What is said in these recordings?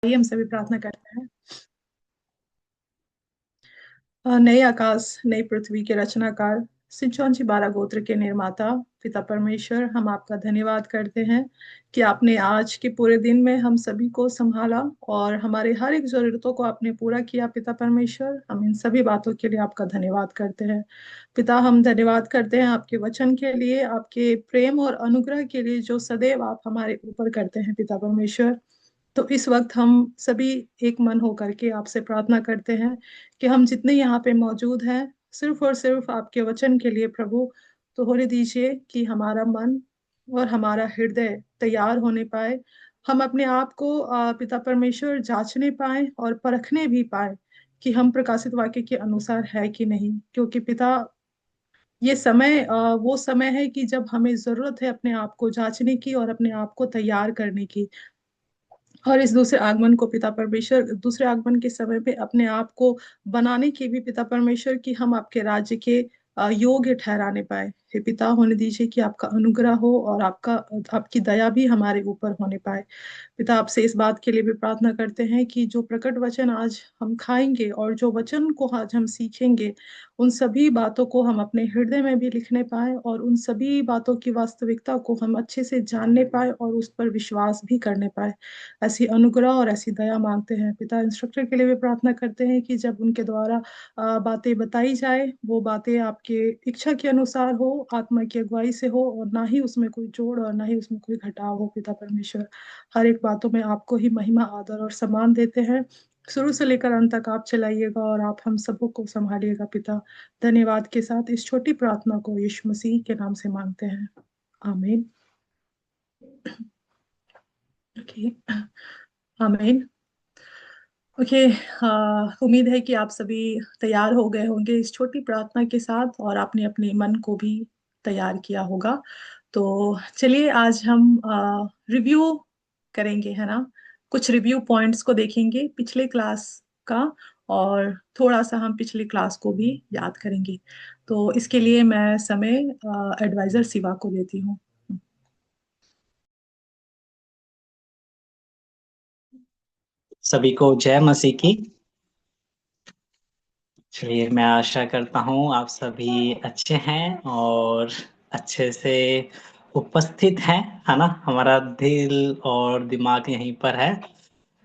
आइए हम सभी प्रार्थना करते हैं। नए आकाश नई पृथ्वी के रचनाकार सिंचौन जी बारह गोत्र के निर्माता पिता परमेश्वर, हम आपका धन्यवाद करते हैं कि आपने आज के पूरे दिन में हम सभी को संभाला और हमारे हर एक जरूरतों को आपने पूरा किया। पिता परमेश्वर, हम इन सभी बातों के लिए आपका धन्यवाद करते हैं। पिता, हम धन्यवाद करते हैं आपके वचन के लिए, आपके प्रेम और अनुग्रह के लिए जो सदैव आप हमारे ऊपर करते हैं। पिता परमेश्वर, तो इस वक्त हम सभी एक मन होकर के आपसे प्रार्थना करते हैं कि हम जितने यहाँ पे मौजूद हैं सिर्फ और सिर्फ आपके वचन के लिए प्रभु, तो होने दीजिए कि हमारा मन और हमारा हृदय तैयार होने पाए। हम अपने आप को पिता परमेश्वर जांचने पाए और परखने भी पाए कि हम प्रकाशित वाक्य के अनुसार है कि नहीं, क्योंकि पिता ये समय वो समय है कि जब हमें जरूरत है अपने आप को जांचने की और अपने आप को तैयार करने की। और इस दूसरे आगमन को पिता परमेश्वर, दूसरे आगमन के समय पे अपने आप को बनाने की भी पिता परमेश्वर की हम आपके राज्य के योग्य ठहराने पाए। हे पिता, होने दीजिए कि आपका अनुग्रह हो और आपकी दया भी हमारे ऊपर होने पाए। पिता, आपसे इस बात के लिए भी प्रार्थना करते हैं कि जो प्रकट वचन आज हम खाएंगे और जो वचन को आज हम सीखेंगे, उन सभी बातों को हम अपने हृदय में भी लिखने पाए और उन सभी बातों की वास्तविकता को हम अच्छे से जानने पाए और उस पर विश्वास भी करने पाए। ऐसी अनुग्रह और ऐसी दया मांगते हैं। पिता, इंस्ट्रक्टर के लिए भी प्रार्थना करते हैं कि जब उनके द्वारा बातें बताई जाए, वो बातें आपके इच्छा के अनुसार हो, आत्मा की अगुवाई से हो और ना ही उसमें कोई जोड़ और ना ही उसमें कोई घटाव हो। पिता परमेश्वर, हर एक बातों में आपको ही महिमा, आदर और सम्मान देते हैं। शुरू से लेकर अंत तक आप चलाइएगा और आप हम सबों को संभालिएगा। पिता, धन्यवाद के साथ इस छोटी प्रार्थना को यीशु मसीह के नाम से मांगते हैं। आमीन। ओके। आमीन। ओके। उम्मीद है कि आप सभी तैयार हो गए होंगे इस छोटी प्रार्थना के साथ और आपने अपने मन को भी तैयार किया होगा। तो चलिए आज हम रिव्यू करेंगे, है ना। कुछ रिव्यू पॉइंट्स को देखेंगे पिछले क्लास का, और थोड़ा सा हम पिछले क्लास को भी याद करेंगे। तो इसके लिए मैं समय एडवाइजर शिवा को देती हूँ। सभी को जय मसीह की। चलिए, मैं आशा करता हूँ आप सभी अच्छे हैं और अच्छे से उपस्थित हैं, है ना। हमारा दिल और दिमाग यहीं पर है।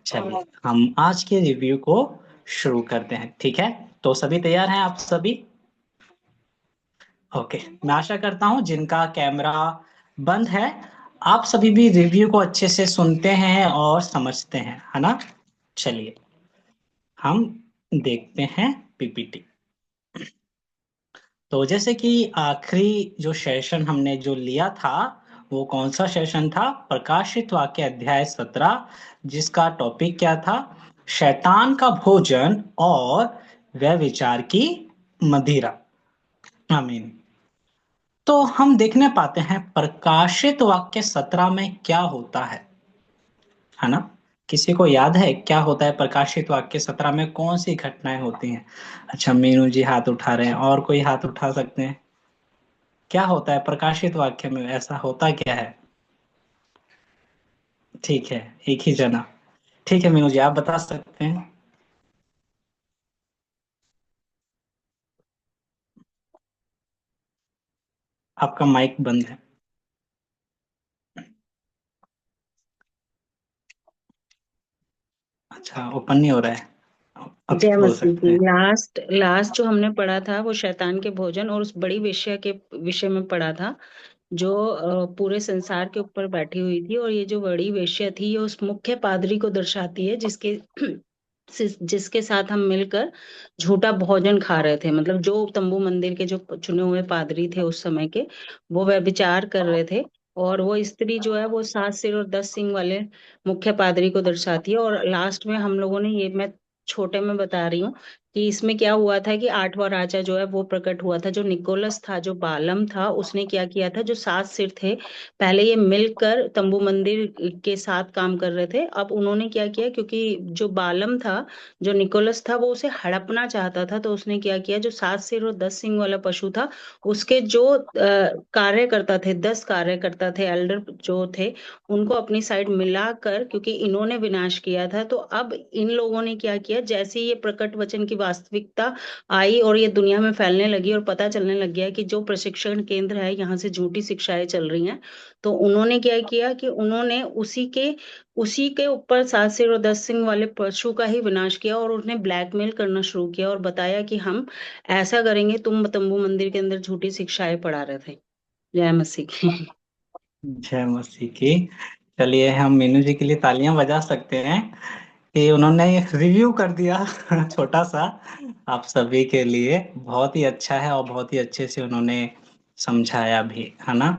चलिए, हम आज के रिव्यू को शुरू करते हैं, ठीक है। तो सभी तैयार हैं आप सभी? ओके। मैं आशा करता हूँ जिनका कैमरा बंद है, आप सभी भी रिव्यू को अच्छे से सुनते हैं और समझते हैं, है ना। चलिए, हम देखते हैं पीपीटी। तो जैसे कि आखिरी जो सेशन हमने जो लिया था, वो कौन सा सेशन था? प्रकाशित वाक्य अध्याय 17, जिसका टॉपिक क्या था? शैतान का भोजन और व्यभिचार की मदिरा। आमीन। तो हम देखने पाते हैं प्रकाशित वाक्य 17 में क्या होता है ना। किसी को याद है क्या होता है प्रकाशित वाक्य 17 में? कौन सी घटनाएं होती हैं? अच्छा, मीनू जी हाथ उठा रहे हैं, और कोई हाथ उठा सकते हैं? क्या होता है प्रकाशित वाक्य में? ऐसा होता क्या है? ठीक है, एक ही जना। ठीक है मीनू जी, आप बता सकते हैं। आपका माइक बंद है। अच्छा, ओपन नहीं हो रहा है। अब जय बोल मसीह सकते की। हैं। लास्ट लास्ट जो हमने पढ़ा था वो शैतान के भोजन और उस बड़ी वेश्या के विषय में पढ़ा था, जो पूरे संसार के ऊपर बैठी हुई थी। और ये जो बड़ी वेश्या थी ये उस मुख्य पादरी को दर्शाती है जिसके जिसके साथ हम मिलकर झूठा भोजन खा रहे थे। मतलब जो तंबू मंदिर के जो चुने हुए पादरी थे उस समय के, वो व्यभिचार कर रहे थे। और वो स्त्री जो है वो 7 सिर और 10 सिंग वाले मुख्य पादरी को दर्शाती है। और लास्ट में हम लोगों ने, ये मैं छोटे में बता रही हूँ, कि इसमें क्या हुआ था कि आठवां राजा जो है वो प्रकट हुआ था। जो निकोलस था, जो बालम था, उसने क्या किया था, जो 7 सिर थे, पहले ये मिलकर तंबू मंदिर के साथ काम कर रहे थे। अब उन्होंने क्या किया, क्योंकि जो बालम था, जो निकोलस था, वो उसे हड़पना चाहता था, तो उसने क्या किया, जो 7 सिर और 10 सिंग वाला पशु था, उसके जो कार्यकर्ता थे, 10 कार्यकर्ता थे, एल्डर जो थे, उनको अपनी साइड मिलाकर, क्योंकि इन्होंने विनाश किया था, तो अब इन लोगों ने क्या किया, जैसे ही ये प्रकट वचन की वास्तविकता आई और ये दुनिया में फैलने लगी और पता चलने लग गया कि जो प्रशिक्षण केंद्र है, यहाँ से झूठी शिक्षाएं चल रही हैं, तो उन्होंने क्या किया कि उन्होंने उसी के ऊपर 7 सिर और 10 सिंग वाले पशु का ही विनाश किया और उन्हें ब्लैकमेल करना शुरू किया और बताया कि हम ऐसा करेंगे, तुम तंबू मंदिर के अंदर झूठी शिक्षाएं पढ़ा रहे थे। जय मसीह की। जय मसीह की। चलिए हम मीनू जी के लिए तालियां बजा सकते हैं कि उन्होंने रिव्यू कर दिया छोटा सा आप सभी के लिए। बहुत ही अच्छा है और बहुत ही अच्छे से उन्होंने समझाया भी, है ना।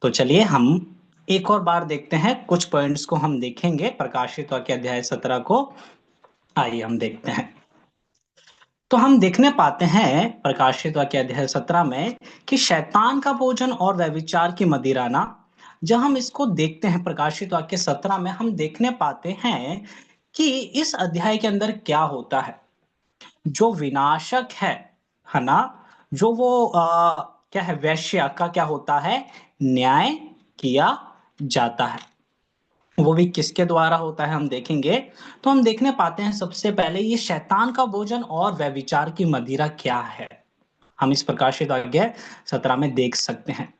तो चलिए हम एक और बार देखते हैं, कुछ पॉइंट्स को हम देखेंगे प्रकाशित वाक्य अध्याय 17 को। आइए हम देखते हैं। तो हम देखने पाते हैं प्रकाशित वाक्य अध्याय 17 में कि शैतान का भोजन और व्यभिचार की मदिरा ना, जब हम इसको देखते हैं प्रकाशित वाक्य 17 में, हम देखने पाते हैं कि इस अध्याय के अंदर क्या होता है। जो विनाशक है ना, जो वो क्या है, वैश्य का क्या होता है, न्याय किया जाता है। वो भी किसके द्वारा होता है हम देखेंगे। तो हम देखने पाते हैं सबसे पहले ये शैतान का भोजन और व्यभिचार की मदिरा क्या है, हम इस प्रकाशित वाक्य 17 में देख सकते हैं।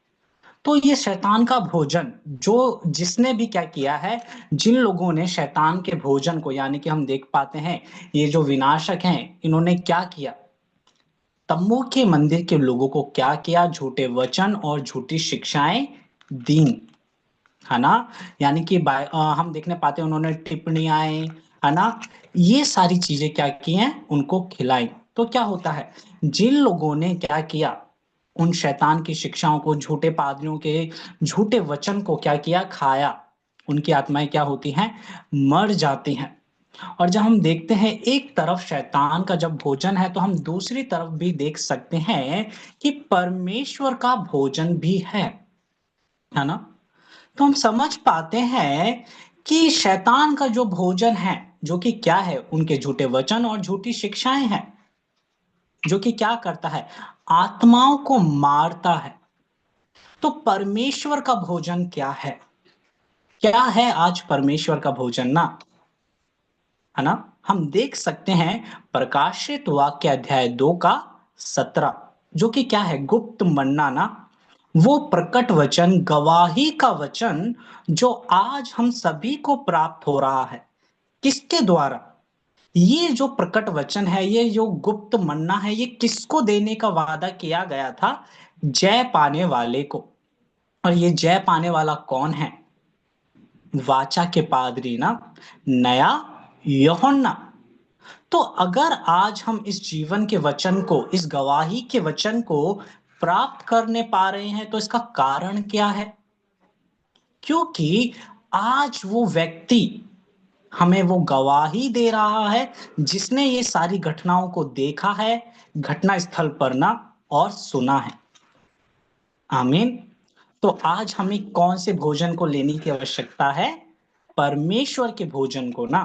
तो ये शैतान का भोजन, जो जिसने भी क्या किया है, जिन लोगों ने शैतान के भोजन को, यानी कि हम देख पाते हैं ये जो विनाशक हैं, इन्होंने क्या किया, तम्बू के मंदिर के लोगों को क्या किया, झूठे वचन और झूठी शिक्षाएं दी, है ना। यानी कि हम देखने पाते हैं उन्होंने टिप्पणियां, है ना, ये सारी चीजें क्या की हैं, उनको खिलाई। तो क्या होता है, जिन लोगों ने क्या किया, उन शैतान की शिक्षाओं को, झूठे पादरियों के झूठे वचन को क्या किया, खाया, उनकी आत्माएं क्या होती हैं, मर जाती हैं। और जब हम देखते हैं एक तरफ शैतान का जब भोजन है, तो हम दूसरी तरफ भी देख सकते हैं कि परमेश्वर का भोजन भी है ना। तो हम समझ पाते हैं कि शैतान का जो भोजन है, जो कि क्या है, उनके झूठे वचन और झूठी शिक्षाएं हैं, जो कि क्या करता है, आत्माओं को मारता है। तो परमेश्वर का भोजन क्या है आज परमेश्वर का भोजन ना, है ना। हम देख सकते हैं प्रकाशित वाक्य अध्याय 2 का 17, जो कि क्या है, गुप्त मन्ना ना, वो प्रकट वचन, गवाही का वचन, जो आज हम सभी को प्राप्त हो रहा है। किसके द्वारा, ये जो प्रकट वचन है, ये जो गुप्त मन्ना है, ये किसको देने का वादा किया गया था, जय पाने वाले को। और ये जय पाने वाला कौन है, वाचा के पादरी ना, नया यूहन्ना। तो अगर आज हम इस जीवन के वचन को, इस गवाही के वचन को प्राप्त करने पा रहे हैं, तो इसका कारण क्या है, क्योंकि आज वो व्यक्ति हमें वो गवाही दे रहा है जिसने ये सारी घटनाओं को देखा है, घटना स्थल पर ना, और सुना है। आमीन। तो आज हमें कौन से भोजन को लेने की आवश्यकता है, परमेश्वर के भोजन को ना।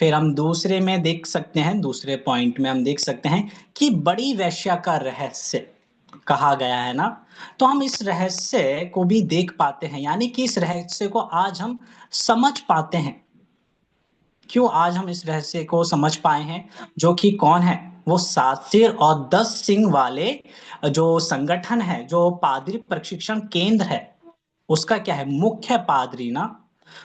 फिर हम दूसरे में देख सकते हैं, दूसरे पॉइंट में हम देख सकते हैं कि बड़ी वेश्या का रहस्य कहा गया है ना। तो हम इस रहस्य को भी देख पाते हैं, यानी कि इस रहस्य को आज हम समझ पाते हैं। क्यों आज हम इस रहस्य को समझ पाए हैं, जो कि कौन है, वो 7 सिर और 10 सिंग वाले जो संगठन है, जो पादरी प्रशिक्षण केंद्र है, उसका क्या है, मुख्य पादरी ना।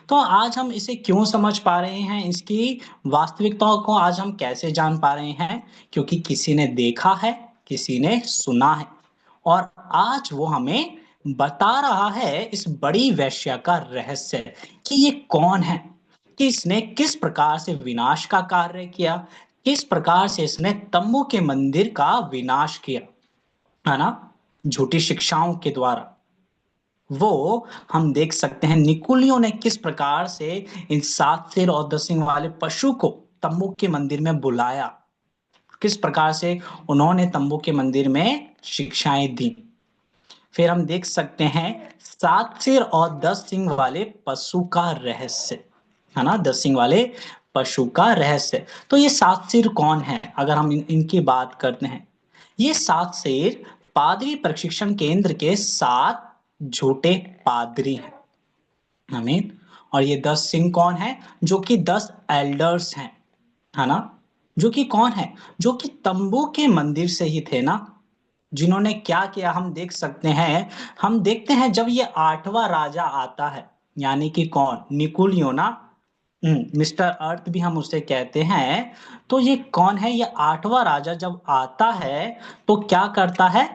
तो आज हम इसे क्यों समझ पा रहे हैं, इसकी वास्तविकता को आज हम कैसे जान पा रहे हैं, क्योंकि किसी ने देखा है, किसी ने सुना है, और आज वो हमें बता रहा है इस बड़ी वेश्या का रहस्य, कि ये कौन है, कि इसने किस प्रकार से विनाश का कार्य किया, किस प्रकार से इसने तम्बू के मंदिर का विनाश किया, है ना, झूठी शिक्षाओं के द्वारा। वो हम देख सकते हैं निकुलियों ने किस प्रकार से इन 7 सिर और 10 सिंग वाले पशु को तंबू के मंदिर में बुलाया, किस प्रकार से उन्होंने तंबू के मंदिर में शिक्षाएं दी। फिर हम देख सकते हैं 7 सिर और 10 सिंग वाले पशु का रहस्य, है ना, 10 सिंग वाले पशु का रहस्य। तो ये 7 सिर कौन है, अगर हम इनकी बात करते हैं, ये 7 सिर पादरी प्रशिक्षण केंद्र के 7 झूठे पादरी हैं, आमीन। और ये 10 सिंह कौन है, जो कि 10 एल्डर्स हैं, है ना, जो कि कौन है, जो कि तंबू के मंदिर से ही थे ना, जिन्होंने क्या किया हम देख सकते हैं। हम देखते हैं जब ये 8वां राजा आता है, यानी कि कौन, निकुलियो ना, मिस्टर अर्थ भी हम उसे कहते हैं। तो ये कौन है, ये 8वां राजा जब आता है तो क्या करता है,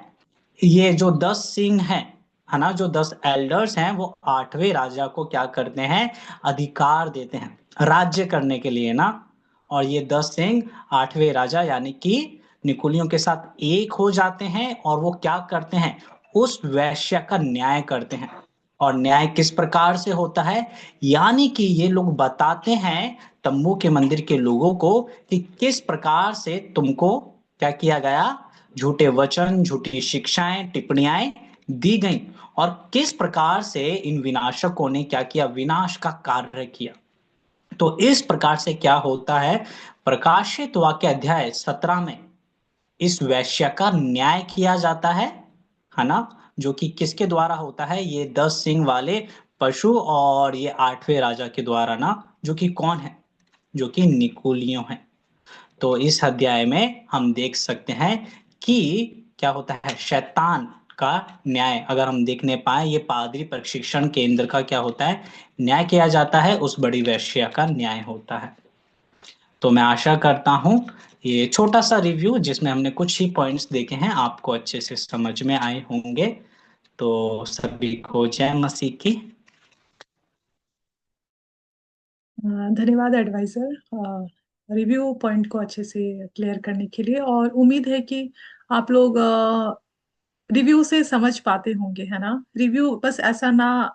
ये जो 10 सिंह हैं, है ना, जो 10 एल्डर्स हैं, वो 8वें राजा को क्या करते हैं, अधिकार देते हैं राज्य करने के लिए ना। और ये 10 सिंह 8वें राजा यानी कि निकुलियों के साथ एक हो जाते हैं, और वो क्या करते हैं, उस वैश्य का न्याय करते हैं। और न्याय किस प्रकार से होता है, यानी कि ये लोग बताते हैं तंबू के मंदिर के लोगों को कि किस प्रकार से तुमको क्या किया गया, झूठे वचन, झूठी शिक्षाएं, टिप्पणियां दी गई, और किस प्रकार से इन विनाशकों ने क्या किया, विनाश का कार्य किया। तो इस प्रकार से क्या होता है, प्रकाशित वाक्य अध्याय 17 में इस वैश्य का न्याय किया जाता है ना, जो कि किसके द्वारा होता है, ये 10 सिंह वाले पशु और ये 8वें राजा के द्वारा ना, जो कि कौन है, जो कि निकोलियो है। तो इस अध्याय में हम देख सकते हैं कि क्या होता है, शैतान का न्याय अगर हम देखने पाए, ये पादरी प्रशिक्षण केंद्र का क्या होता है, न्याय किया जाता है, उस बड़ी वेश्या का न्याय होता है। तो मैं आशा करता हूं ये छोटा सा रिव्यू जिसमें हमने कुछ ही पॉइंट्स देखे हैं आपको अच्छे से समझ में आए होंगे। तो सभी को जय मसीह की। धन्यवाद एडवाइजर, रिव्यू पॉइंट को अच्छे से क्लियर करने के लिए। और उम्मीद है कि आप लोग रिव्यू से समझ पाते होंगे, है ना। रिव्यू बस ऐसा ना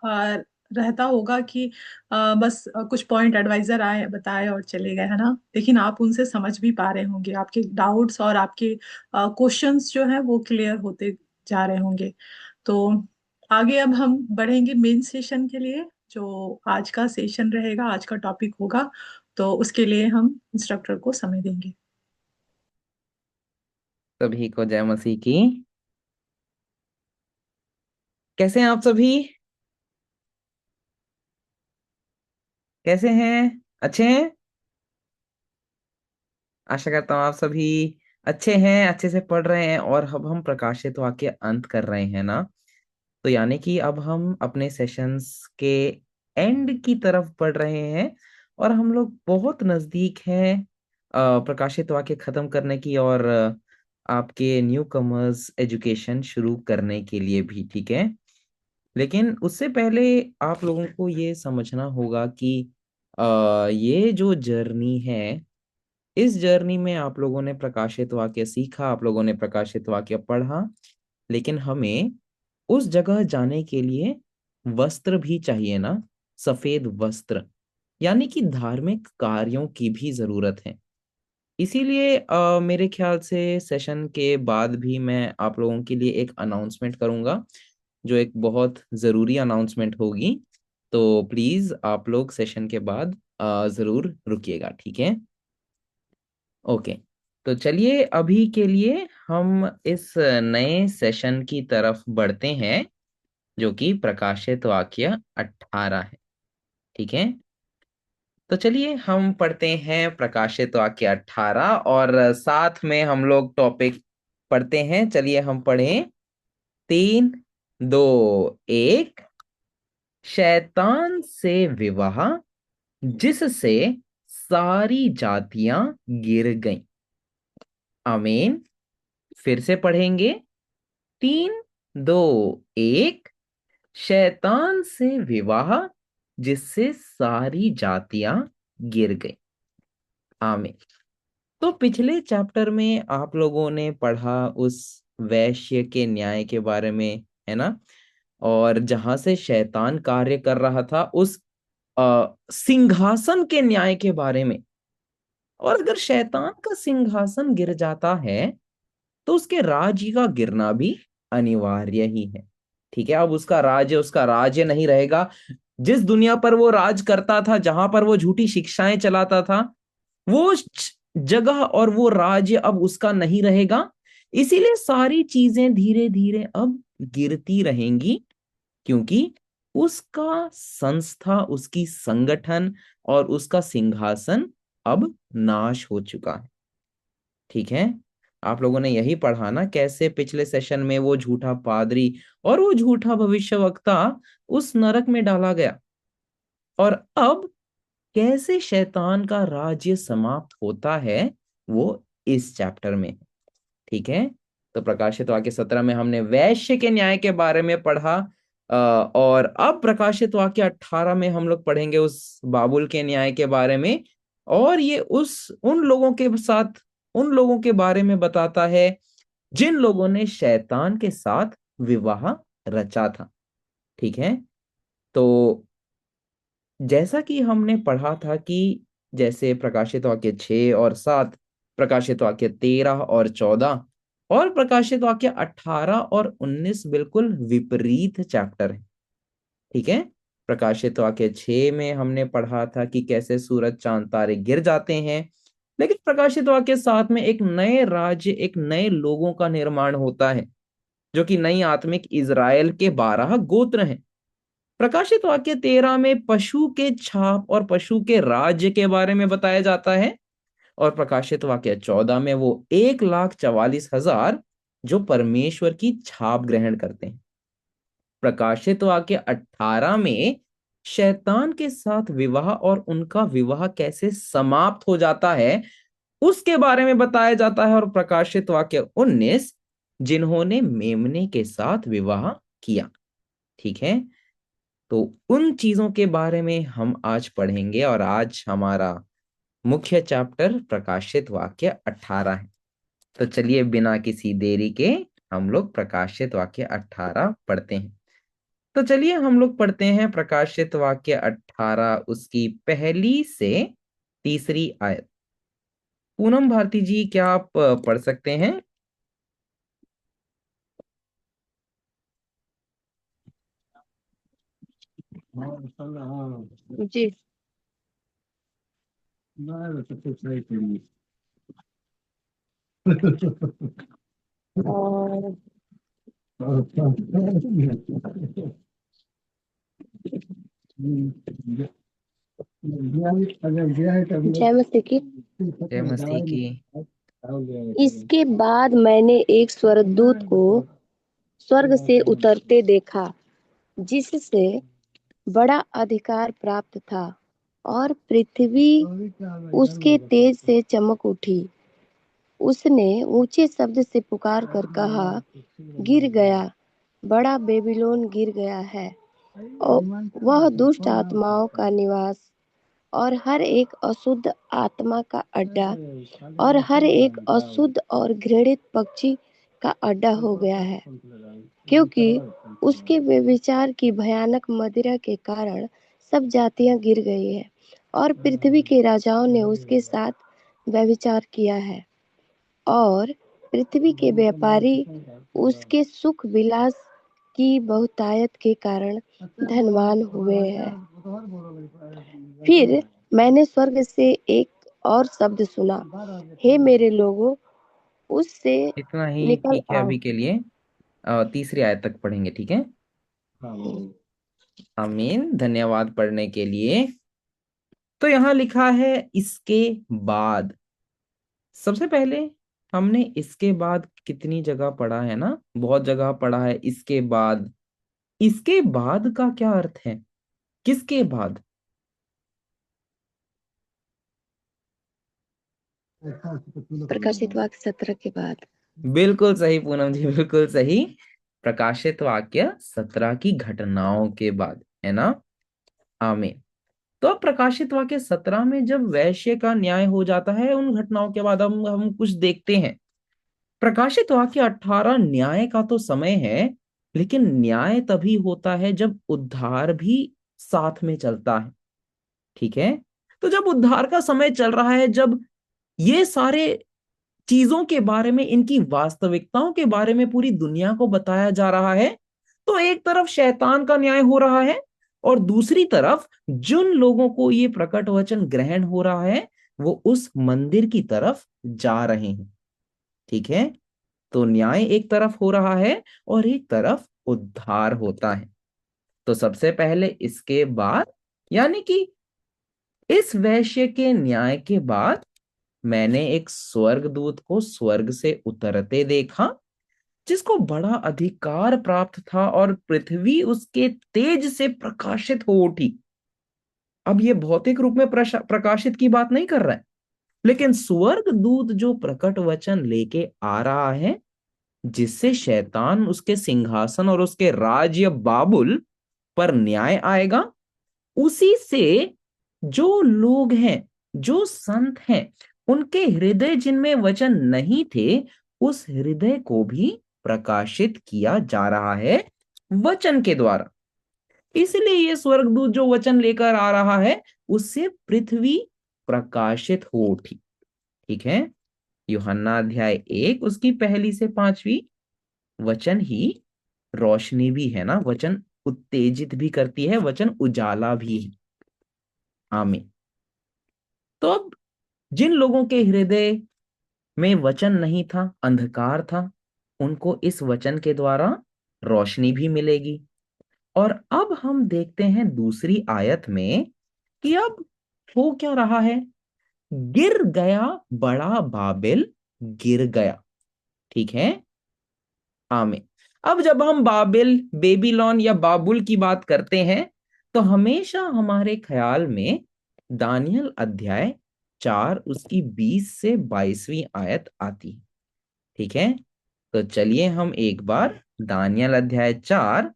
रहता होगा कि बस कुछ पॉइंट एडवाइजर आए बताए और चले गए, है ना। लेकिन आप उनसे समझ भी पा रहे होंगे, आपके डाउट्स और आपके क्वेश्चंस जो है वो क्लियर होते जा रहे होंगे। तो आगे अब हम बढ़ेंगे मेन सेशन के लिए, जो आज का सेशन रहेगा, आज का टॉपिक होगा। तो उसके लिए हम इंस्ट्रक्टर को समय देंगे। सभी को जय मसीह की। कैसे हैं आप सभी? कैसे हैं? अच्छे हैं? आशा करता हूँ आप सभी अच्छे हैं, अच्छे से पढ़ रहे हैं। और अब हम प्रकाशित वाक्य अंत कर रहे हैं ना, तो यानी कि अब हम अपने सेशंस के एंड की तरफ बढ़ रहे हैं, और हम लोग बहुत नजदीक हैं प्रकाशित वाक्य खत्म करने की, और आपके न्यू कमर्स एजुकेशन शुरू करने के लिए भी, ठीक है। लेकिन उससे पहले आप लोगों को ये समझना होगा कि ये जो जर्नी है, इस जर्नी में आप लोगों ने प्रकाशित वाक्य सीखा, आप लोगों ने प्रकाशित वाक्य पढ़ा, लेकिन हमें उस जगह जाने के लिए वस्त्र भी चाहिए ना, सफेद वस्त्र, यानी कि धार्मिक कार्यों की भी जरूरत है। इसीलिए मेरे ख्याल से सेशन के बाद भी मैं आप लोगों के लिए एक अनाउंसमेंट करूंगा, जो एक बहुत जरूरी अनाउंसमेंट होगी। तो प्लीज आप लोग सेशन के बाद जरूर रुकिएगा, ठीक है। ओके, तो चलिए अभी के लिए हम इस नए सेशन की तरफ बढ़ते हैं, जो कि प्रकाशित वाक्य 18 है, ठीक है। तो चलिए हम पढ़ते हैं प्रकाशित वाक्य 18, और साथ में हम लोग टॉपिक पढ़ते हैं। चलिए हम पढ़ें 3, 2, 1। शैतान से विवाह, जिससे सारी जातियां गिर गईं। आमीन। फिर से पढ़ेंगे, 3, 2, 1। शैतान से विवाह, जिससे सारी जातियां गिर गईं। आमीन। तो पिछले चैप्टर में आप लोगों ने पढ़ा उस वैश्य के न्याय के बारे में, है ना, और जहां से शैतान कार्य कर रहा था, उस सिंहासन के न्याय के बारे में। और अगर शैतान का सिंहासन गिर जाता है तो उसके राज्य का गिरना भी अनिवार्य ही है। ठीक है, अब उसका राज्य नहीं रहेगा। जिस दुनिया पर वो राज करता था, जहां पर वो झूठी शिक्षाएं चलाता था, वो जगह और वो राज्य अब उसका नहीं रहेगा। इसीलिए सारी चीजें धीरे धीरे अब गिरती रहेंगी, क्योंकि उसका संस्था, उसकी संगठन और उसका सिंहासन अब नाश हो चुका है। ठीक है, आप लोगों ने यही पढ़ा ना, कैसे पिछले सेशन में वो झूठा पादरी और वो झूठा भविष्यवक्ता उस नरक में डाला गया, और अब कैसे शैतान का राज्य समाप्त होता है वो इस चैप्टर में है। ठीक है, तो प्रकाशित वाक्य 17 में हमने वैश्य के न्याय के बारे में पढ़ा, और अब प्रकाशित वाक्य 18 में हम लोग पढ़ेंगे उस बाबुल के न्याय के बारे में। और ये उन लोगों के बारे में बताता है जिन लोगों ने शैतान के साथ विवाह रचा था। ठीक है, तो जैसा कि हमने पढ़ा था कि जैसे प्रकाशित वाक्य 6 और 7, प्रकाशित वाक्य 13 और 14 और प्रकाशित वाक्य 18 और 19 बिल्कुल विपरीत चैप्टर है। ठीक है, प्रकाशित वाक्य 6 में हमने पढ़ा था कि कैसे सूरज चांद तारे गिर जाते हैं, लेकिन प्रकाशित वाक्य 7 में एक नए राज्य, एक नए लोगों का निर्माण होता है, जो कि नई आत्मिक इजराइल के 12 गोत्र हैं। प्रकाशित वाक्य 13 में पशु के छाप और पशु के राज्य के बारे में बताया जाता है, और प्रकाशित वाक्य 14 में वो 1,44,000 जो परमेश्वर की छाप ग्रहण करते हैं। प्रकाशित वाक्य 18 में शैतान के साथ विवाह और उनका विवाह कैसे समाप्त हो जाता है उसके बारे में बताया जाता है, और प्रकाशित वाक्य 19 जिन्होंने मेमने के साथ विवाह किया। ठीक है, तो उन चीजों के बारे में हम आज पढ़ेंगे, और आज हमारा मुख्य चैप्टर प्रकाशित वाक्य 18 है। तो चलिए बिना किसी देरी के हम लोग प्रकाशित वाक्य 18 पढ़ते हैं। तो चलिए हम लोग पढ़ते हैं प्रकाशित वाक्य 18 उसकी पहली से तीसरी आयत। पूनम भारती जी, क्या आप पढ़ सकते हैं? जी। और जय मसीह की। जय मसीह की। इसके बाद मैंने एक स्वर्गदूत को स्वर्ग से उतरते देखा, जिससे बड़ा अधिकार प्राप्त था, और पृथ्वी उसके तेज से चमक उठी। उसने ऊंचे शब्द से पुकार कर कहा, गिर गया, बड़ा बेबीलोन गिर गया है, और वह दुष्ट आत्माओं का निवास और हर एक अशुद्ध आत्मा का अड्डा और हर एक अशुद्ध और घृणित पक्षी का अड्डा हो गया है, क्योंकि उसके व्यभिचार की भयानक मदिरा के कारण सब जातियां गिर गई हैं, और पृथ्वी के राजाओं ने उसके साथ व्यभिचार किया है, और पृथ्वी के व्यापारी उसके सुख विलास की बहुतायत के कारण धनवान हुए हैं। फिर मैंने स्वर्ग से एक और शब्द सुना, हे मेरे लोगों, उससे इतना ही निकल ठीक है आओ। अभी के लिए। तीसरी आयत तक पढ़ेंगे, ठीक है? आमीन, धन्यवाद पढ़ने के लिए। तो यहाँ लिखा है इसके बाद। सबसे पहले हमने इसके बाद कितनी जगह पढ़ा है ना, बहुत जगह पढ़ा है इसके बाद। इसके बाद का क्या अर्थ है? किसके बाद? प्रकाशित वाक्य 17 के बाद। बिल्कुल सही पूनम जी, बिल्कुल सही। प्रकाशित वाक्य 17 की घटनाओं के बाद, है ना? आमीन। तो अब प्रकाशित वाक्य 17 में जब वैश्य का न्याय हो जाता है, उन घटनाओं के बाद हम कुछ देखते हैं। प्रकाशित वाक्य 18 न्याय का तो समय है, लेकिन न्याय तभी होता है जब उद्धार भी साथ में चलता है। ठीक है, तो जब उद्धार का समय चल रहा है, जब ये सारे चीजों के बारे में, इनकी वास्तविकताओं के बारे में पूरी दुनिया को बताया जा रहा है। तो एक तरफ शैतान का न्याय हो रहा है और दूसरी तरफ जिन लोगों को ये प्रकट वचन ग्रहण हो रहा है वो उस मंदिर की तरफ जा रहे हैं। ठीक है, तो न्याय एक तरफ हो रहा है और एक तरफ उद्धार होता है। तो सबसे पहले इसके बाद, यानी कि इस वैश्य के न्याय के बाद, मैंने एक स्वर्गदूत को स्वर्ग से उतरते देखा जिसको बड़ा अधिकार प्राप्त था और पृथ्वी उसके तेज से प्रकाशित हो उठी। अब ये भौतिक रूप में प्रकाशित की बात नहीं कर रहा है, लेकिन स्वर्ग दूत जो प्रकट वचन लेके आ रहा है जिससे शैतान, उसके सिंहासन और उसके राज्य बाबुल पर न्याय आएगा, उसी से जो लोग हैं, जो संत हैं, उनके हृदय जिनमें वचन नहीं थे उस हृदय को भी प्रकाशित किया जा रहा है वचन के द्वारा। इसलिए ये स्वर्गदूत जो वचन लेकर आ रहा है उससे पृथ्वी प्रकाशित हो उठी। ठीक है, यूहन्ना अध्याय 1 उसकी 1 से 5 वचन ही रोशनी भी है ना, वचन उत्तेजित भी करती है, वचन उजाला भी है। आमीन। तो अब जिन लोगों के हृदय में वचन नहीं था, अंधकार था, उनको इस वचन के द्वारा रोशनी भी मिलेगी। और अब हम देखते हैं दूसरी आयत में कि अब हो क्या रहा है। गिर गया बड़ा बाबिल, गिर गया। ठीक है, आमीन। अब जब हम बाबिल, बेबीलोन या बाबुल की बात करते हैं तो हमेशा हमारे ख्याल में दानियल अध्याय 4 उसकी 20 से 22 आयत आती है। ठीक है, तो चलिए हम एक बार दानियल अध्याय 4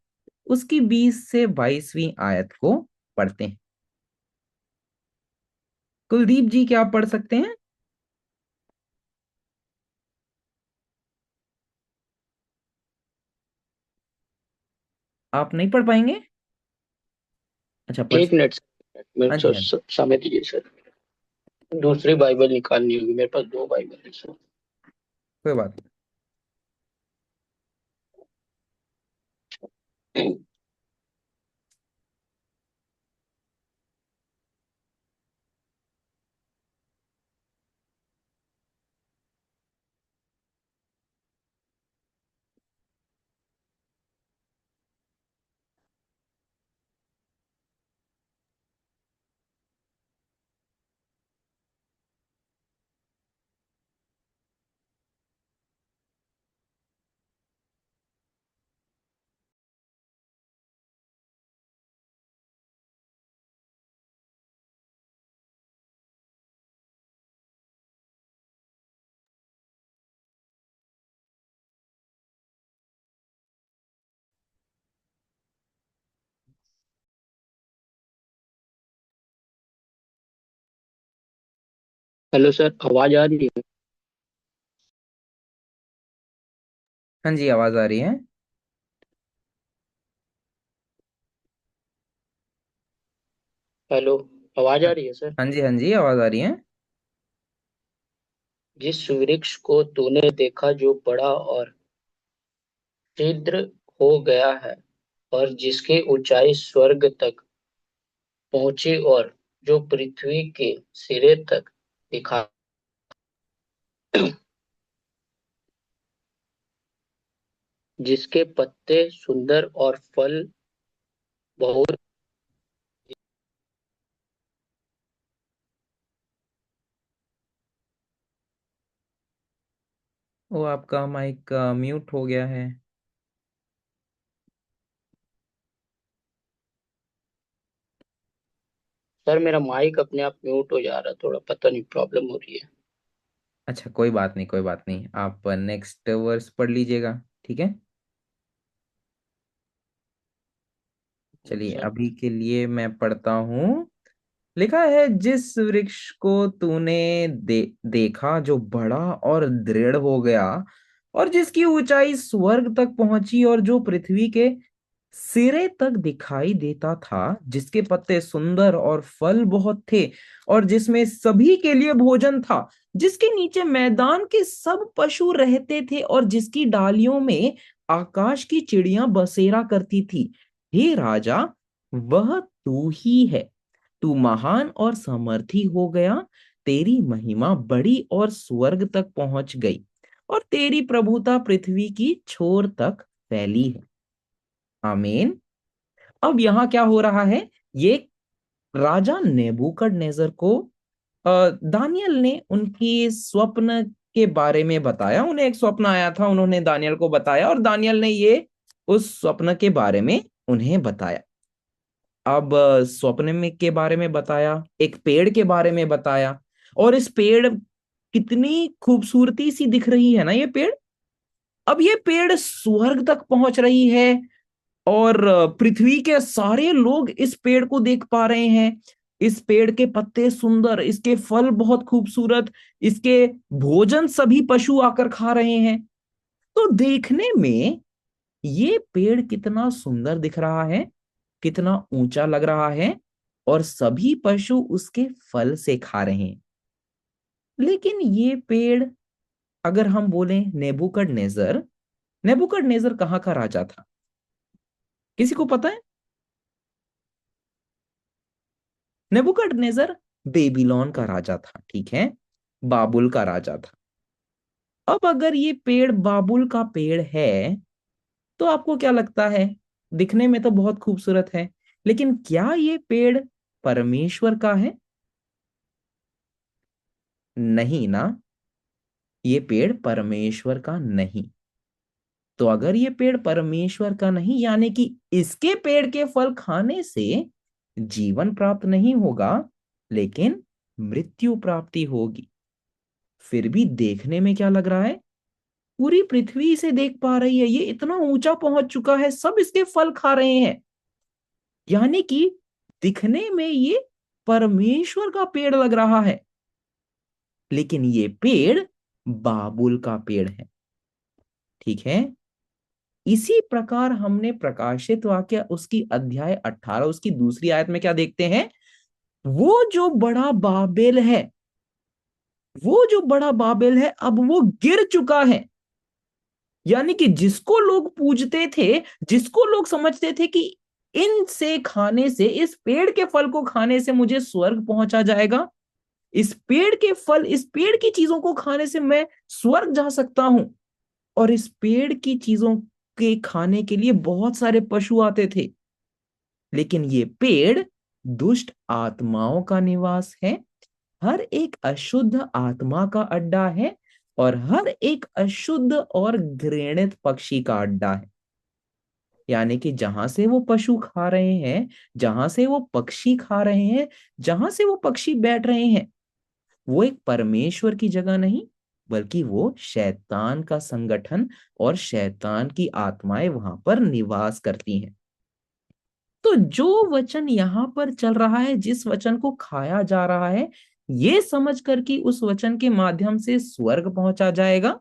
उसकी 20 से 22 आयत को पढ़ते हैं। कुलदीप जी, क्या आप पढ़ सकते हैं? आप नहीं पढ़ पाएंगे? अच्छा, पढ़। एक मिनट मेरे हाँ जी, हाँ जी, समय दीजिए सर। दूसरी बाइबल निकालनी होगी, मेरे पास दो बाइबल है सर। कोई बात नहीं। हेलो सर, आवाज आ रही है? हाँ जी, आवाज आ रही है। हेलो, आवाज आ रही है सर? हाँ जी, हाँ जी, आवाज आ रही है। जिस वृक्ष को तूने देखा जो बड़ा और छिद्र हो गया है और जिसकी ऊंचाई स्वर्ग तक पहुंची और जो पृथ्वी के सिरे तक दिखा, जिसके पत्ते सुंदर और फल बहुत। वो आपका माइक म्यूट हो गया है। सर मेरा माइक अपने आप म्यूट हो जा रहा है, थोड़ा पता नहीं प्रॉब्लम हो रही है। अच्छा, कोई बात नहीं, कोई बात नहीं, आप नेक्स्ट वर्स पढ़ लीजिएगा। ठीक है, चलिए सर अभी के लिए मैं पढ़ता हूँ। लिखा है, जिस वृक्ष को तूने देखा जो बड़ा और दृढ़ हो गया और जिसकी ऊंचाई स्वर्ग तक पहुंची और जो पृथ्वी के सिरे तक दिखाई देता था, जिसके पत्ते सुंदर और फल बहुत थे और जिसमें सभी के लिए भोजन था, जिसके नीचे मैदान के सब पशु रहते थे और जिसकी डालियों में आकाश की चिड़ियां बसेरा करती थी। हे राजा, वह तू ही है। तू महान और समर्थी हो गया। तेरी महिमा बड़ी और स्वर्ग तक पहुंच गई और तेरी प्रभुता पृथ्वी की छोर तक फैली है। आमीन। अब यहां क्या हो रहा है? ये राजा नेबूकदनेस्सर को दानियल ने उनकी स्वप्न के बारे में बताया। उन्हें एक स्वप्न आया था, उन्होंने दानियल को बताया और दानियल ने ये उस स्वप्न के बारे में उन्हें बताया। अब स्वप्न में के बारे में बताया, एक पेड़ के बारे में बताया, और इस पेड़ कितनी खूबसूरती सी दिख रही है ना ये पेड़। अब ये पेड़ स्वर्ग तक पहुंच रही है और पृथ्वी के सारे लोग इस पेड़ को देख पा रहे हैं। इस पेड़ के पत्ते सुंदर, इसके फल बहुत खूबसूरत, इसके भोजन सभी पशु आकर खा रहे हैं। तो देखने में ये पेड़ कितना सुंदर दिख रहा है, कितना ऊंचा लग रहा है, और सभी पशु उसके फल से खा रहे हैं। लेकिन ये पेड़, अगर हम बोले नेबूकदनेस्सर, नेबूकदनेस्सर कहाँ का राजा था? किसी को पता है? नेबूकदनेस्सर बेबीलोन का राजा था, ठीक है, बाबुल का राजा था। अब अगर ये पेड़ बाबुल का पेड़ है तो आपको क्या लगता है? दिखने में तो बहुत खूबसूरत है, लेकिन क्या ये पेड़ परमेश्वर का है? नहीं ना, ये पेड़ परमेश्वर का नहीं। तो अगर ये पेड़ परमेश्वर का नहीं, यानी कि इसके पेड़ के फल खाने से जीवन प्राप्त नहीं होगा, लेकिन मृत्यु प्राप्ति होगी। फिर भी देखने में क्या लग रहा है? पूरी पृथ्वी इसे देख पा रही है, ये इतना ऊंचा पहुंच चुका है, सब इसके फल खा रहे हैं, यानी कि दिखने में ये परमेश्वर का पेड़ लग रहा है। लेकिन ये पेड़ बाबुल का पेड़ है, ठीक है। इसी प्रकार हमने प्रकाशित वाक्य उसकी अध्याय 18 उसकी दूसरी आयत में क्या देखते हैं? वो जो बड़ा बाबेल है, वो जो बड़ा बाबेल है, अब वो गिर चुका है। यानी कि जिसको लोग पूजते थे, जिसको लोग समझते थे कि इनसे खाने से, इस पेड़ के फल को खाने से मुझे स्वर्ग पहुंचा जाएगा, इस पेड़ के फल, इस पेड़ की चीजों को खाने से मैं स्वर्ग जा सकता हूं, और इस पेड़ की चीजों के खाने के लिए बहुत सारे पशु आते थे। लेकिन ये पेड़ दुष्ट आत्माओं का निवास है, हर एक अशुद्ध आत्मा का अड्डा है, और हर एक अशुद्ध और घृणित पक्षी का अड्डा है। यानी कि जहां से वो पशु खा रहे हैं, जहां से वो पक्षी खा रहे हैं, जहां से वो पक्षी बैठ रहे हैं, वो एक परमेश्वर की जगह नहीं, बल्कि वो शैतान का संगठन और शैतान की आत्माएं वहां पर निवास करती हैं। तो जो वचन यहां पर चल रहा है, जिस वचन को खाया जा रहा है, ये समझ कर कि उस वचन के माध्यम से स्वर्ग पहुंचा जाएगा,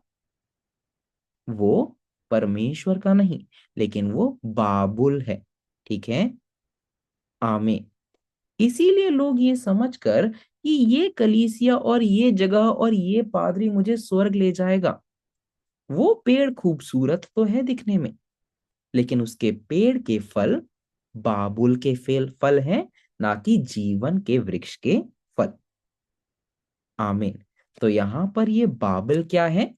वो परमेश्वर का नहीं, लेकिन वो बाबुल है, ठीक है। आमीन। इसीलिए लोग ये समझकर कि ये कलीसिया और ये जगह और ये पादरी मुझे स्वर्ग ले जाएगा, वो पेड़ खूबसूरत तो है दिखने में, लेकिन उसके पेड़ के फल बाबुल के फल हैं, ना कि जीवन के वृक्ष के फल। आमीन। तो यहां पर ये बाबिल क्या है?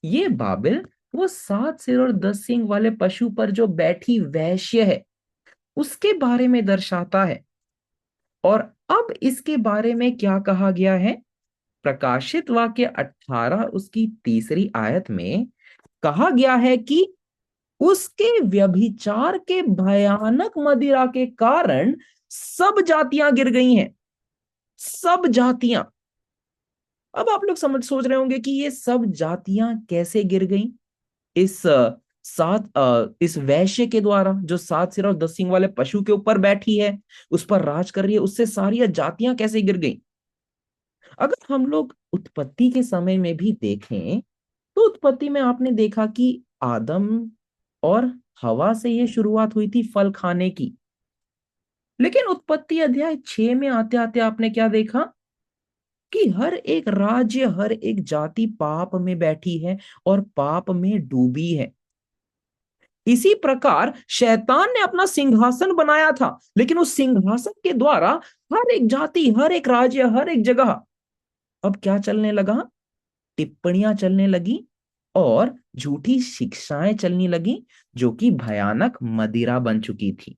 ये बाबिल वो 7 सिर और 10 सींग वाले पशु पर जो बैठी वैश्य है, उसके बारे में दर्शाता है। और अब इसके बारे में क्या कहा गया है? प्रकाशित वाक्य 18 उसकी तीसरी आयत में कहा गया है कि उसके व्यभिचार के भयानक मदिरा के कारण सब जातियां गिर गई हैं, सब जातियां। अब आप लोग सोच रहे होंगे कि ये सब जातियां कैसे गिर गई? इस इस वैश्य के द्वारा, जो 7 सिर और 10 सींग वाले पशु के ऊपर बैठी है, उस पर राज कर रही है, उससे सारी जातियां कैसे गिर गई? अगर हम लोग उत्पत्ति के समय में भी देखें, तो उत्पत्ति में आपने देखा कि आदम और हवा से ये शुरुआत हुई थी फल खाने की। लेकिन उत्पत्ति अध्याय 6 में आते आते आपने क्या देखा? कि हर एक राज्य, हर एक जाति पाप में बैठी है और पाप में डूबी है। इसी प्रकार शैतान ने अपना सिंहासन बनाया था, लेकिन उस सिंहासन के द्वारा हर एक जाति, हर एक राज्य, हर एक जगह अब क्या चलने लगा? टिप्पणियां चलने लगी और झूठी शिक्षाएं चलने लगी, जो कि भयानक मदिरा बन चुकी थी।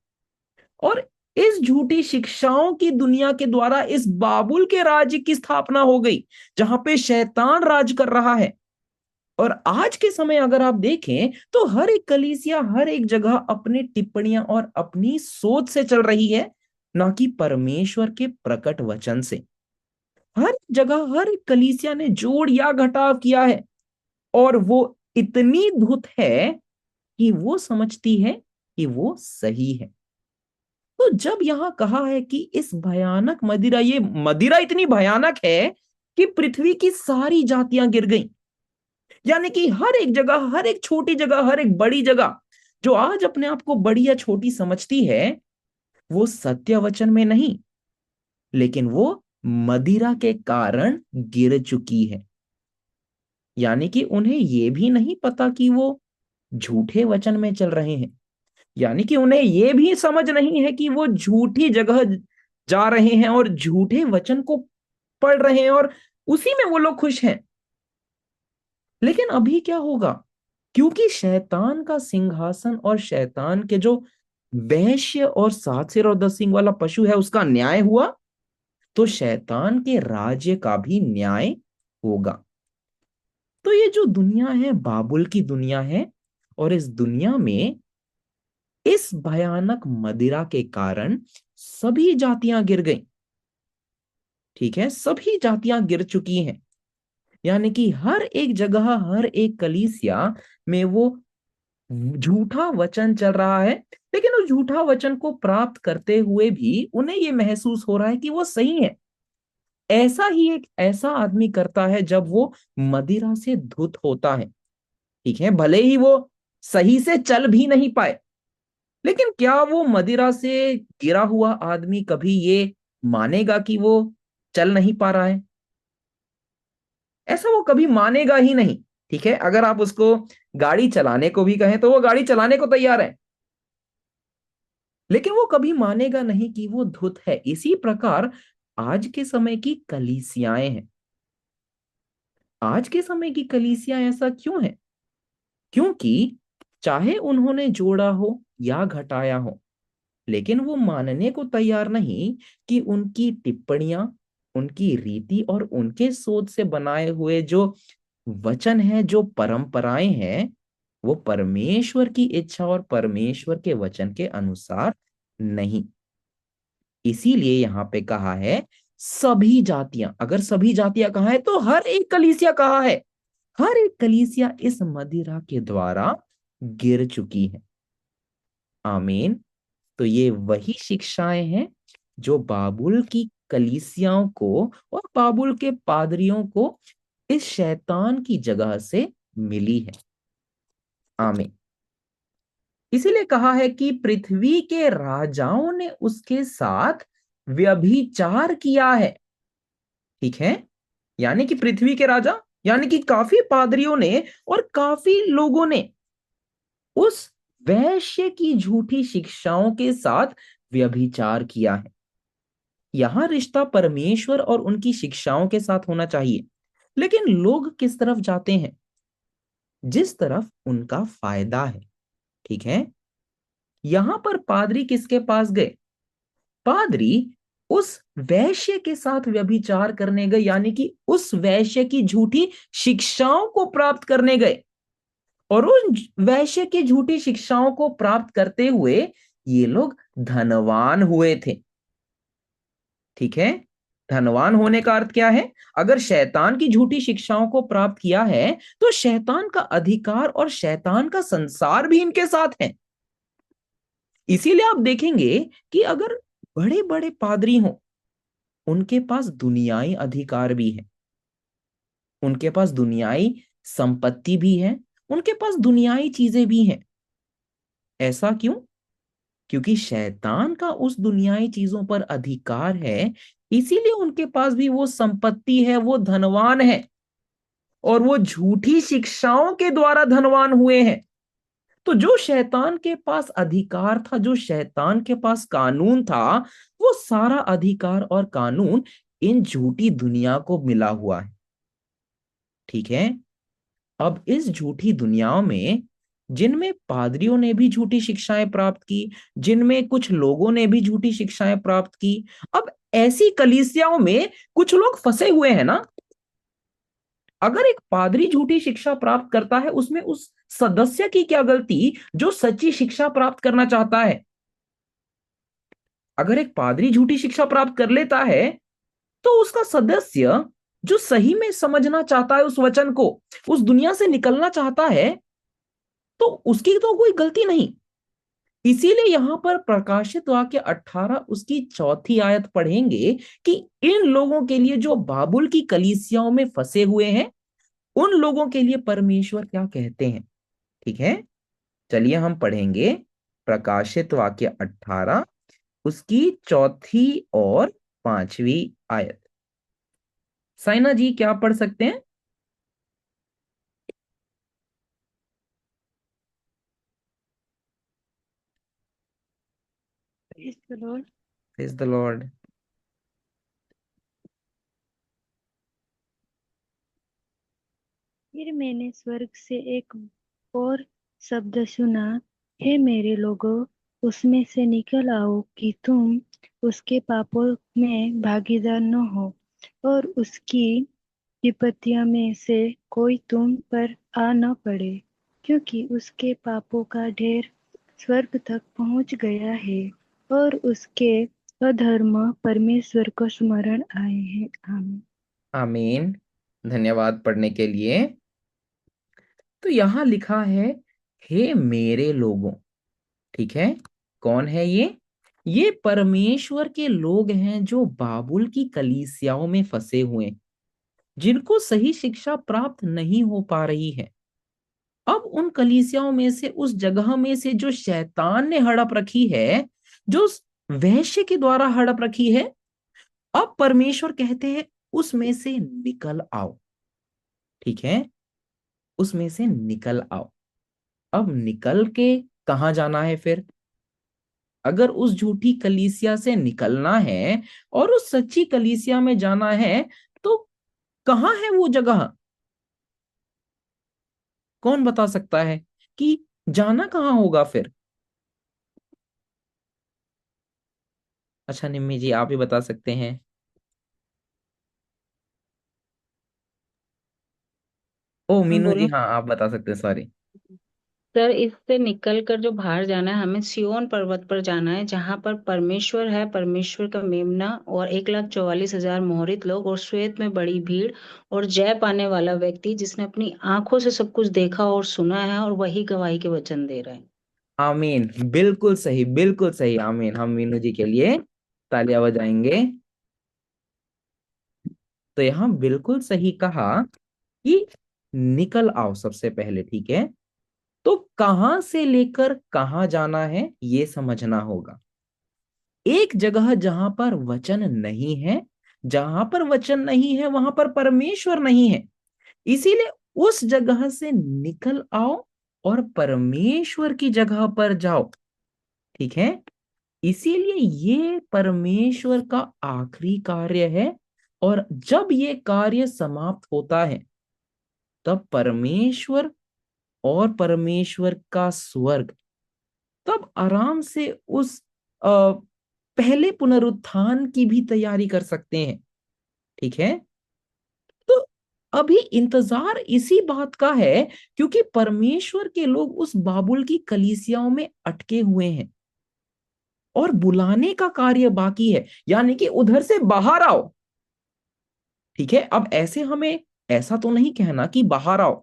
और इस झूठी शिक्षाओं की दुनिया के द्वारा इस बाबुल के राज्य की स्थापना हो गई, जहां पे शैतान राज कर रहा है। और आज के समय अगर आप देखें तो हर एक कलीसिया, हर एक जगह अपने टिप्पणियां और अपनी सोच से चल रही है, ना कि परमेश्वर के प्रकट वचन से। हर जगह हर एक कलीसिया ने जोड़ या घटाव किया है, और वो इतनी धुत है कि वो समझती है कि वो सही है। तो जब यहां कहा है कि इस भयानक मदिरा, ये मदिरा इतनी भयानक है कि पृथ्वी की सारी जातियां गिर गईं, यानी कि हर एक जगह, हर एक छोटी जगह, हर एक बड़ी जगह जो आज अपने आप को बड़ी या छोटी समझती है, वो सत्य वचन में नहीं, लेकिन वो मदिरा के कारण गिर चुकी है। यानी कि उन्हें ये भी नहीं पता कि वो झूठे वचन में चल रहे हैं, यानी कि उन्हें ये भी समझ नहीं है कि वो झूठी जगह जा रहे हैं और झूठे वचन को पढ़ रहे हैं और उसी में वो लोग खुश हैं। लेकिन अभी क्या होगा? क्योंकि शैतान का सिंहासन और शैतान के जो वैश्य और 7 सिर और 10 सींग वाला पशु है, उसका न्याय हुआ, तो शैतान के राज्य का भी न्याय होगा। तो ये जो दुनिया है, बाबुल की दुनिया है, और इस दुनिया में इस भयानक मदिरा के कारण सभी जातियां गिर गईं। ठीक है, सभी जातियां गिर चुकी हैं। यानी कि हर एक जगह, हर एक कलीसिया में वो झूठा वचन चल रहा है, लेकिन उस झूठा वचन को प्राप्त करते हुए भी उन्हें ये महसूस हो रहा है कि वो सही है। ऐसा ही एक ऐसा आदमी करता है जब वो मदिरा से धुत होता है। ठीक है, भले ही वो सही से चल भी नहीं पाए, लेकिन क्या वो मदिरा से गिरा हुआ आदमी कभी ये मानेगा कि वो चल नहीं पा रहा है? ऐसा वो कभी मानेगा ही नहीं। ठीक है, अगर आप उसको गाड़ी चलाने को भी कहें तो वो गाड़ी चलाने को तैयार है, लेकिन वो कभी मानेगा नहीं कि वो धुत है। इसी प्रकार आज के समय की कलीसियाएं हैं। आज के समय की कलीसियां ऐसा क्यों है? क्योंकि चाहे उन्होंने जोड़ा हो या घटाया हो, लेकिन वो मानने को तैयार नहीं कि उनकी टिप्पणियां, उनकी रीति और उनके सोच से बनाए हुए जो वचन है, जो परंपराएं हैं, वो परमेश्वर की इच्छा और परमेश्वर के वचन के अनुसार नहीं। इसीलिए यहां पे कहा है सभी जातियां। अगर सभी जातियां कहा है तो हर एक कलीसिया कहा है। हर एक कलीसिया इस मदिरा के द्वारा गिर चुकी है। आमीन। तो ये वही शिक्षाएं हैं जो बाबुल की कलीसियाओं को और बाबुल के पादरियों को इस शैतान की जगह से मिली है। आमीन। इसीलिए कहा है कि पृथ्वी के राजाओं ने उसके साथ व्यभिचार किया है। ठीक है, यानी कि पृथ्वी के राजा, यानी कि काफी पादरियों ने और काफी लोगों ने उस वैश्य की झूठी शिक्षाओं के साथ व्यभिचार किया है। यहां रिश्ता परमेश्वर और उनकी शिक्षाओं के साथ होना चाहिए, लेकिन लोग किस तरफ जाते हैं? जिस तरफ उनका फायदा है। ठीक है, यहां पर पादरी किसके पास गए? पादरी उस वैश्य के साथ व्यभिचार करने गए, यानी कि उस वैश्य की झूठी शिक्षाओं को प्राप्त करने गए। और उन वैश्य की झूठी शिक्षाओं को प्राप्त करते हुए ये लोग धनवान हुए थे। ठीक है, धनवान होने का अर्थ क्या है? अगर शैतान की झूठी शिक्षाओं को प्राप्त किया है तो शैतान का अधिकार और शैतान का संसार भी इनके साथ है। इसीलिए आप देखेंगे कि अगर बड़े बड़े पादरी हों, उनके पास दुनियाई अधिकार भी है, उनके पास दुनियाई संपत्ति भी है, उनके पास दुनियाई चीजें भी हैं। ऐसा क्यों? क्योंकि शैतान का उस दुनियाई चीजों पर अधिकार है, इसीलिए उनके पास भी वो संपत्ति है, वो धनवान है, और वो झूठी शिक्षाओं के द्वारा धनवान हुए हैं। तो जो शैतान के पास अधिकार था, जो शैतान के पास कानून था, वो सारा अधिकार और कानून इन झूठी दुनिया को मिला हुआ है। ठीक है। अब इस झूठी दुनिया में, जिनमें पादरियों ने भी झूठी शिक्षाएं प्राप्त की, जिनमें कुछ लोगों ने भी झूठी शिक्षाएं प्राप्त की, अब ऐसी कलीसियाओं में कुछ लोग फंसे हुए हैं ना। अगर एक पादरी झूठी शिक्षा प्राप्त करता है, उसमें उस सदस्य की क्या गलती जो सच्ची शिक्षा प्राप्त करना चाहता है? अगर एक पादरी झूठी शिक्षा प्राप्त कर लेता है, तो उसका सदस्य जो सही में समझना चाहता है उस वचन को, उस दुनिया से निकलना चाहता है, तो उसकी तो कोई गलती नहीं। इसीलिए यहां पर प्रकाशित वाक्य 18 उसकी 4थी आयत पढ़ेंगे कि इन लोगों के लिए जो बाबुल की कलीसियाओं में फंसे हुए हैं, उन लोगों के लिए परमेश्वर क्या कहते हैं। ठीक है, चलिए हम पढ़ेंगे प्रकाशित वाक्य 18 उसकी 4थी और 5वीं आयत। साइना जी क्या पढ़ सकते हैं? Praise the Lord. फिर मैंने स्वर्ग से एक और शब्द सुना, हे मेरे लोगों, उसमें से निकल आओ कि तुम उसके पापों में भागीदार न हो, और उसकी विपत्तियों में से कोई तुम पर आ न पड़े, क्योंकि उसके पापों का ढेर स्वर्ग तक पहुंच गया है, और उसके अधर्म परमेश्वर को स्मरण आए हैं। आमीन। आमीन। धन्यवाद पढ़ने के लिए। तो यहां लिखा है, हे मेरे लोगों। ठीक है, कौन है ये परमेश्वर के लोग हैं जो बाबुल की कलीसियाओं में फंसे हुए हैं, जिनको सही शिक्षा प्राप्त नहीं हो पा रही है। अब उन कलीसियाओं में से, उस जगह में से जो शैतान ने हड़प रखी है, जो उस वैश्य के द्वारा हड़प रखी है, अब परमेश्वर कहते हैं उसमें से निकल आओ। ठीक है, उसमें से निकल आओ। अब निकल के कहाँ जाना है फिर? अगर उस झूठी कलीसिया से निकलना है और उस सच्ची कलीसिया में जाना है, तो कहाँ है वो जगह? कौन बता सकता है कि जाना कहाँ होगा फिर? अच्छा निम्मी जी, आप ही बता सकते हैं। ओ मीनू जी, बोलो हाँ आप बता सकते हैं, सॉरी। सर। इससे निकलकर जो बाहर जाना है, हमें सिय्योन पर्वत पर जाना है, जहां पर परमेश्वर है, परमेश्वर का मेमना, और 1,44,000 मोहरित लोग, और श्वेत में बड़ी भीड़, और जय पाने वाला व्यक्ति जिसने अपनी आंखों से सब कुछ देखा और सुना है, और वही गवाही के वचन दे रहे हैं। आमीन, बिल्कुल सही, बिल्कुल सही, आमीन। हम मीनू जी के लिए तालियां बजाएंगे। तो यहाँ बिल्कुल सही कहा कि निकल आओ सबसे पहले। ठीक है, तो कहां से लेकर कहां जाना है ये समझना होगा। एक जगह जहां पर वचन नहीं है, जहां पर वचन नहीं है वहां पर परमेश्वर नहीं है। इसीलिए उस जगह से निकल आओ और परमेश्वर की जगह पर जाओ। ठीक है, इसीलिए ये परमेश्वर का आखिरी कार्य है, और जब ये कार्य समाप्त होता है, तब परमेश्वर और परमेश्वर का स्वर्ग तब आराम से उस पहले पुनरुत्थान की भी तैयारी कर सकते हैं। ठीक है, तो अभी इंतजार इसी बात का है, क्योंकि परमेश्वर के लोग उस बाबुल की कलीसियाओं में अटके हुए हैं, और बुलाने का कार्य बाकी है, यानी कि उधर से बाहर आओ। ठीक है, अब ऐसे हमें ऐसा तो नहीं कहना कि बाहर आओ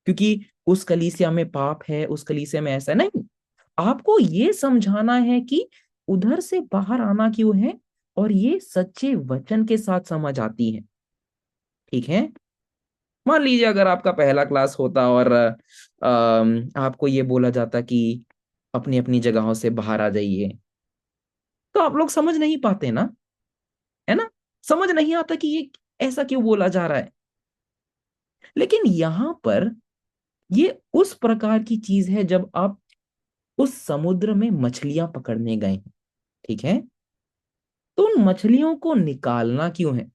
क्योंकि उस कलीसिया में पाप है, उस कलीसिया में ऐसा नहीं। आपको ये समझाना है कि उधर से बाहर आना क्यों है, और ये सच्चे वचन के साथ समझ आती है। ठीक है, मान लीजिए अगर आपका पहला क्लास होता और आपको ये बोला जाता कि अपनी अपनी जगहों से बाहर आ जाइए, तो आप लोग समझ नहीं पाते ना, है ना। समझ नहीं आता कि ये ऐसा क्यों बोला जा रहा है। लेकिन यहां पर ये उस प्रकार की चीज है जब आप उस समुद्र में मछलियां पकड़ने गए हैं, ठीक है, तो उन मछलियों को निकालना क्यों है?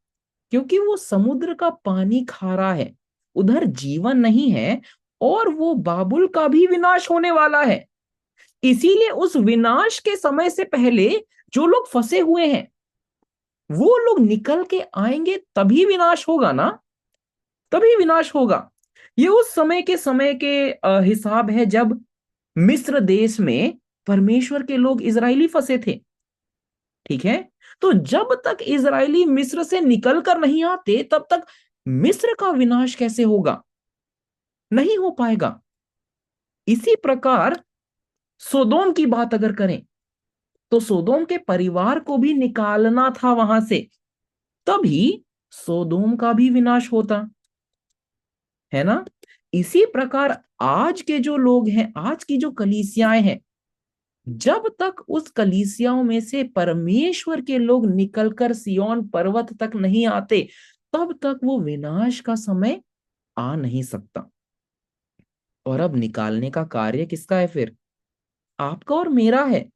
क्योंकि वो समुद्र का पानी खारा है, उधर जीवन नहीं है, और वो बाबुल का भी विनाश होने वाला है। इसीलिए उस विनाश के समय से पहले जो लोग फंसे हुए हैं वो लोग निकल के आएंगे, तभी विनाश होगा ना, तभी विनाश होगा। ये उस समय के हिसाब है जब मिस्र देश में परमेश्वर के लोग इजरायली फंसे थे, ठीक है। तो जब तक इजरायली मिस्र से निकल कर नहीं आते तब तक मिस्र का विनाश कैसे होगा? नहीं हो पाएगा। इसी प्रकार सोदोम की बात अगर करें तो सोदोम के परिवार को भी निकालना था वहां से, तभी सोदोम का भी विनाश होता, है ना। इसी प्रकार आज के जो लोग हैं, आज की जो कलीसियाएं हैं, जब तक उस कलीसियाओं में से परमेश्वर के लोग निकलकर सिय्योन पर्वत तक नहीं आते तब तक वो विनाश का समय आ नहीं सकता। और अब निकालने का कार्य किसका है फिर? आपका और मेरा है।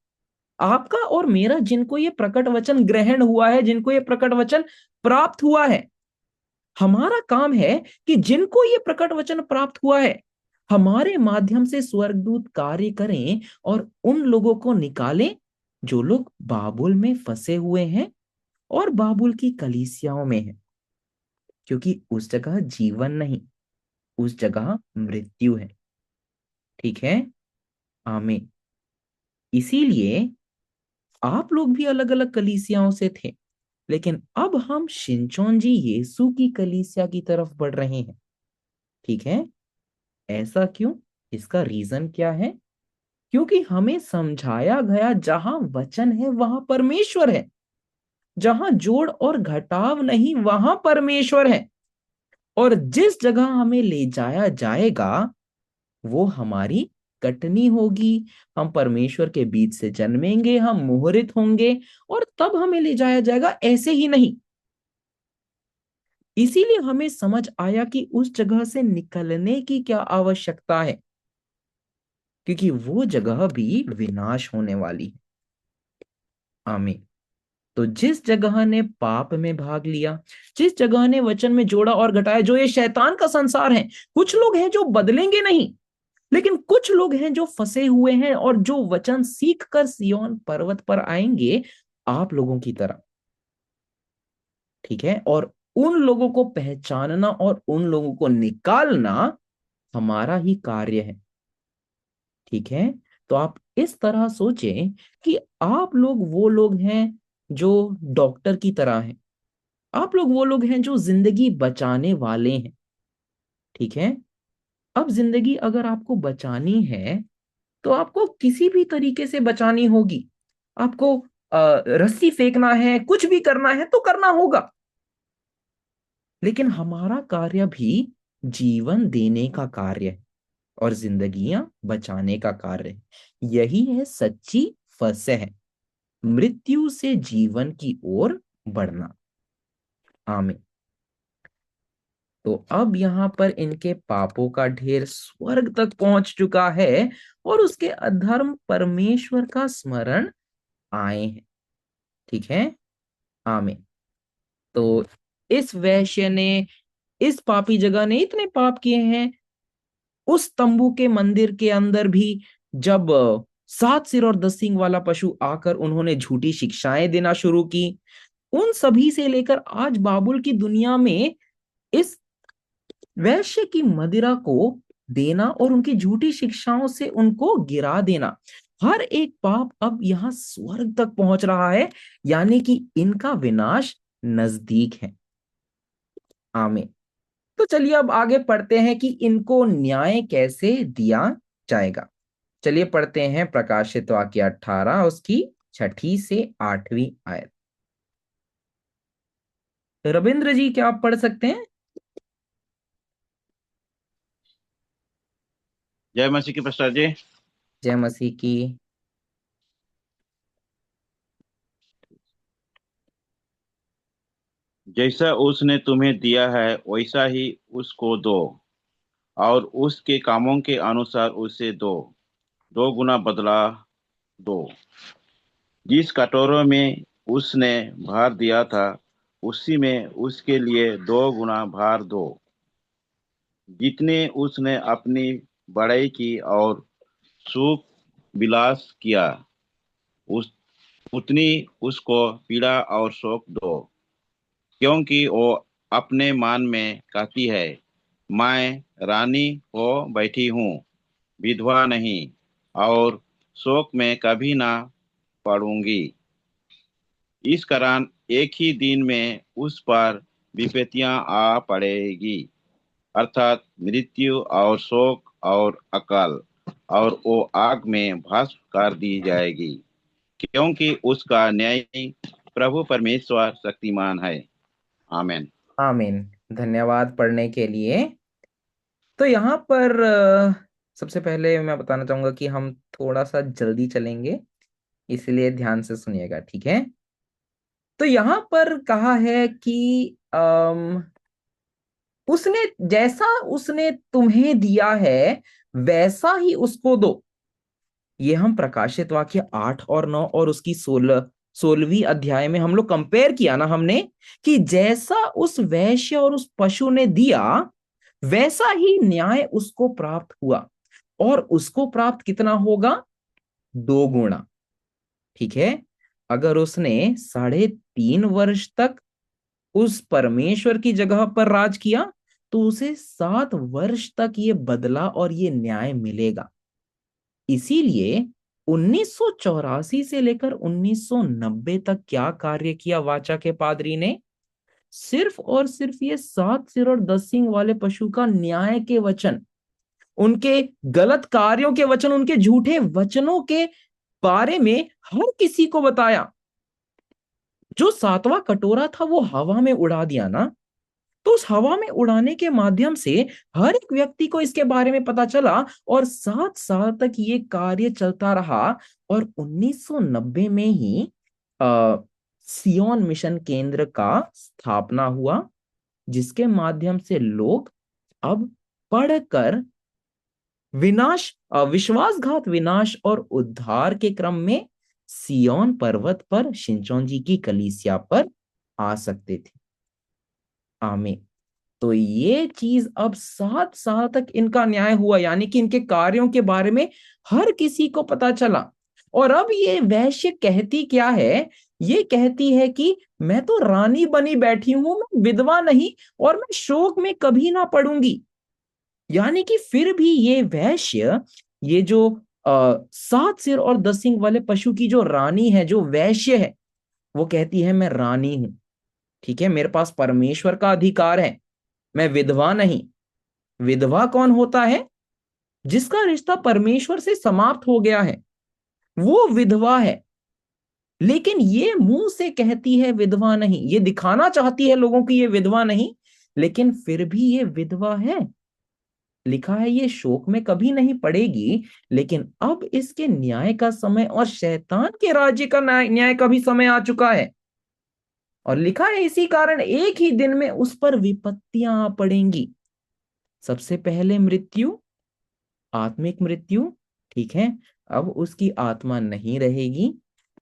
आपका और मेरा, जिनको ये प्रकट वचन ग्रहण हुआ है, जिनको ये प्रकट वचन प्राप्त हुआ है। हमारा काम है कि जिनको ये प्रकट वचन प्राप्त हुआ है हमारे माध्यम से स्वर्गदूत कार्य करें और उन लोगों को निकालें जो लोग बाबुल में फंसे हुए हैं और बाबुल की कलीसियाओं में हैं। क्योंकि उस जगह जीवन नहीं, उस जगह मृत्यु है, ठीक है। आमीन। इसीलिए आप लोग भी अलग अलग कलीसियाओं से थे, लेकिन अब हम शिनचोन जी यीशु की कलीसिया की तरफ बढ़ रहे हैं, ठीक है। ऐसा क्यों? इसका रीजन क्या है? क्योंकि हमें समझाया गया जहां वचन है वहां परमेश्वर है, जहां जोड़ और घटाव नहीं वहां परमेश्वर है, और जिस जगह हमें ले जाया जाएगा वो हमारी कटनी होगी। हम परमेश्वर के बीच से जन्मेंगे, हम मुहरित होंगे, और तब हमें ले जाया जाएगा, ऐसे ही नहीं। इसीलिए हमें समझ आया कि उस जगह से निकलने की क्या आवश्यकता है, क्योंकि वो जगह भी विनाश होने वाली है। आमीन। तो जिस जगह ने पाप में भाग लिया, जिस जगह ने वचन में जोड़ा और घटाया, जो ये शैतान का संसार है, कुछ लोग हैं जो बदलेंगे नहीं, लेकिन कुछ लोग हैं जो फंसे हुए हैं और जो वचन सीख कर सिय्योन पर्वत पर आएंगे, आप लोगों की तरह, ठीक है। और उन लोगों को पहचानना और उन लोगों को निकालना हमारा ही कार्य है, ठीक है। तो आप इस तरह सोचें कि आप लोग वो लोग हैं जो डॉक्टर की तरह हैं, आप लोग वो लोग हैं जो जिंदगी बचाने वाले हैं, ठीक है। अब जिंदगी अगर आपको बचानी है तो आपको किसी भी तरीके से बचानी होगी। आपको रस्सी फेंकना है, कुछ भी करना है तो करना होगा, लेकिन हमारा कार्य भी जीवन देने का कार्य है और जिंदगियां बचाने का कार्य है। यही है सच्ची फसह, मृत्यु से जीवन की ओर बढ़ना। आमीन। तो अब यहां पर इनके पापों का ढेर स्वर्ग तक पहुंच चुका है और उसके अधर्म परमेश्वर का स्मरण आए हैं, ठीक है। आमीन। तो इस वैश्य ने, इस पापी जगह ने इतने पाप किए हैं। उस तंबू के मंदिर के अंदर भी जब 7 सिर और 10 सींग वाला पशु आकर उन्होंने झूठी शिक्षाएं देना शुरू की, उन सभी से लेकर आज बाबुल की दुनिया में इस वैश्य की मदिरा को देना और उनकी झूठी शिक्षाओं से उनको गिरा देना, हर एक पाप अब यहां स्वर्ग तक पहुंच रहा है, यानी कि इनका विनाश नजदीक है। आमीन। तो चलिए अब आगे पढ़ते हैं कि इनको न्याय कैसे दिया जाएगा। चलिए पढ़ते हैं प्रकाशित वाक्य 18 उसकी 6 से 8वीं आयत। रविंद्र जी क्या आप पढ़ सकते हैं? जय मसीह की प्रसाद जी। जय मसीह की। जैसा उसने तुम्हें दिया है वैसा ही उसको दो, और उसके कामों के अनुसार उसे दो, 2 गुना बदला दो। जिस कटोरे में उसने भार दिया था उसी में उसके लिए 2 गुना भार दो। जितने उसने अपनी बड़ाई की और सुख विलास किया, उस उतनी उसको पीड़ा और शोक दो, क्योंकि वो अपने मान में कहती है, मैं रानी हो बैठी हूँ, विधवा नहीं, और शोक में कभी ना पड़ूंगी। इस कारण एक ही दिन में उस पर विपत्तियां आ पड़ेगी, अर्थात मृत्यु और शोक और अकाल, और वो आग में भस्म कर दी जाएगी, क्योंकि उसका न्याय प्रभु परमेश्वर शक्तिमान है। आमीन। आमीन। धन्यवाद पढ़ने के लिए। तो यहाँ पर सबसे पहले मैं बताना चाहूंगा कि हम थोड़ा सा जल्दी चलेंगे, इसलिए ध्यान से सुनिएगा, ठीक है। तो यहाँ पर कहा है कि उसने जैसा उसने तुम्हें दिया है वैसा ही उसको दो। ये हम प्रकाशित वाक्य 8 और 9 और उसकी 16वीं अध्याय में हम लोग कंपेयर किया ना हमने, कि जैसा उस वैश्य और उस पशु ने दिया वैसा ही न्याय उसको प्राप्त हुआ, और उसको प्राप्त कितना होगा? 2 गुना। ठीक है। अगर उसने 3.5 वर्ष तक उस परमेश्वर की जगह पर राज किया तो उसे 7 वर्ष तक ये बदला और ये न्याय मिलेगा। इसीलिए 1984 से लेकर 1990 तक क्या कार्य किया वाचा के पादरी ने? सिर्फ और सिर्फ ये 7 सिर और 10 सींग वाले पशु का न्याय के वचन, उनके गलत कार्यों के वचन, उनके झूठे वचनों के बारे में हर किसी को बताया। जो 7वां कटोरा था वो हवा में उड़ा दिया ना, तो उस हवा में उड़ाने के माध्यम से हर एक व्यक्ति को इसके बारे में पता चला, और 7 साल तक ये कार्य चलता रहा। और 1990 में ही सियोन मिशन केंद्र का स्थापना हुआ, जिसके माध्यम से लोग अब पढ़कर विश्वासघात, विनाश और उद्धार के क्रम में सियोन पर्वत पर शिंचोन जी की कलीसिया पर आ सकते थे। आमीन। तो ये चीज अब 7 साल तक इनका न्याय हुआ, यानी कि इनके कार्यों के बारे में हर किसी को पता चला। और अब ये वैश्य कहती क्या है? ये कहती है कि मैं तो रानी बनी बैठी हूं, मैं विधवा नहीं, और मैं शोक में कभी ना पड़ूंगी। यानी कि फिर भी ये वैश्य, ये जो 7 सिर और 10 सींग वाले पशु की जो रानी है, जो वैश्य है, वो कहती है मैं रानी हूं, ठीक है, मेरे पास परमेश्वर का अधिकार है, मैं विधवा नहीं। विधवा कौन होता है? जिसका रिश्ता परमेश्वर से समाप्त हो गया है, वो विधवा है। लेकिन ये मुंह से कहती है विधवा नहीं, ये दिखाना चाहती है लोगों की ये विधवा नहीं, लेकिन फिर भी ये विधवा है। लिखा है ये शोक में कभी नहीं पड़ेगी, लेकिन अब इसके न्याय का समय और शैतान के राज्य का न्याय का भी समय आ चुका है। और लिखा है इसी कारण एक ही दिन में उस पर विपत्तियां आ पड़ेंगी। सबसे पहले मृत्यु, आत्मिक मृत्यु, ठीक है। अब उसकी आत्मा नहीं रहेगी।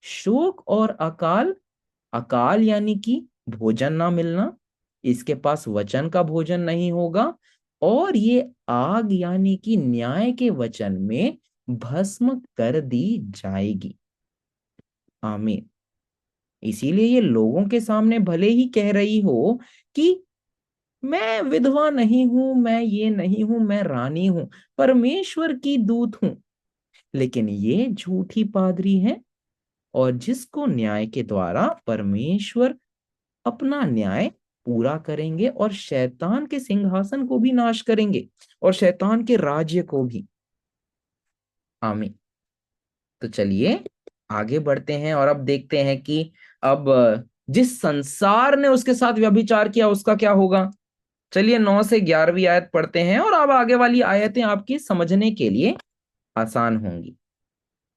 शोक और अकाल, अकाल यानी कि भोजन ना मिलना, इसके पास वचन का भोजन नहीं होगा। और ये आग यानी कि न्याय के वचन में भस्म कर दी जाएगी। आमीन। इसीलिए ये लोगों के सामने भले ही कह रही हो कि मैं विधवा नहीं हूं, मैं ये नहीं हूं, मैं रानी हूं, परमेश्वर की दूत हूं, लेकिन ये झूठी पादरी है। और जिसको न्याय के द्वारा परमेश्वर अपना न्याय पूरा करेंगे और शैतान के सिंहासन को भी नाश करेंगे और शैतान के राज्य को भी। आमीन। तो चलिए आगे बढ़ते हैं और अब देखते हैं कि अब जिस संसार ने उसके साथ व्यभिचार किया उसका क्या होगा। चलिए 9 से 11वीं आयत पढ़ते हैं, और अब आगे वाली आयतें आपकी समझने के लिए आसान होंगी।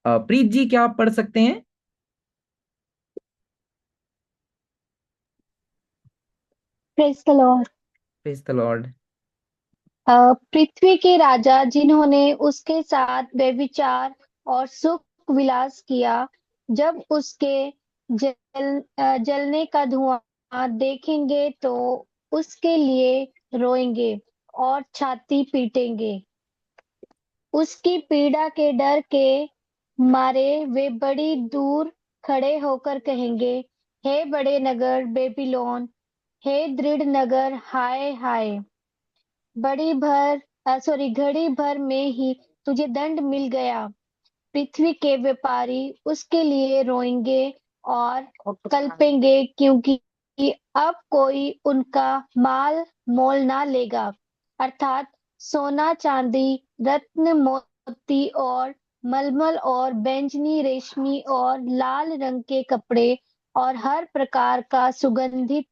प्रीत जी, क्या आप पढ़ सकते हैं? Praise the Lord. Praise the Lord. पृथ्वी के राजा जिन्होंने उसके साथ व्यभिचार और सुख विलास किया, जब उसके जलने का धुआं देखेंगे तो उसके लिए रोएंगे और छाती पीटेंगे। उसकी पीड़ा के डर के मारे वे बड़ी दूर खड़े होकर कहेंगे, हे बड़े नगर बेबीलोन, हे दृढ़ नगर, हाय हाय, घड़ी भर में ही तुझे दंड मिल गया। पृथ्वी के व्यापारी उसके लिए रोएंगे और कल्पेंगे, क्योंकि अब कोई उनका माल मोल ना लेगा, अर्थात सोना चांदी, रत्न मोती और मलमल और बैंगनी रेशमी और लाल रंग के कपड़े और हर प्रकार का सुगंधित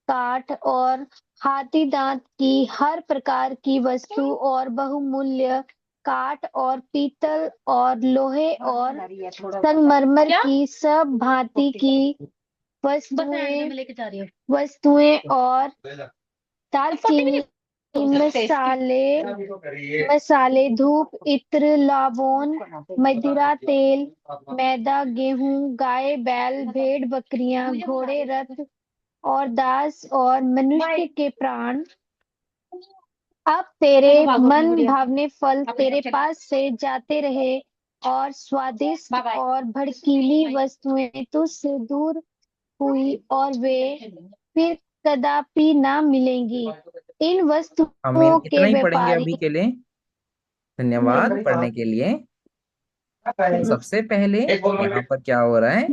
काठ और हाथी दांत की हर प्रकार की वस्तु और बहुमूल्य काठ और पीतल और लोहे और संगमरमर की सब भांति की वस्तुएं और दालचीनी, मसाले, धूप, इत्र, लौंग, मदिरा, तेल, मैदा, गेहूं, गाय बैल, भेड़ बकरियां, घोड़े, रथ और दास और मनुष्य के प्राण। अब तेरे मन भावने फल तेरे पास से जाते रहे और स्वादिष्ट और भड़कीली वस्तुएं तुझसे दूर हुई और वे फिर कदापि ना मिलेंगी। इन आमीन। वस्तुओं इतना के ही पढ़ेंगे व्यापारी। अभी के लिए। धन्यवाद पढ़ने के लिए। सबसे पहले यहाँ पर क्या हो रहा है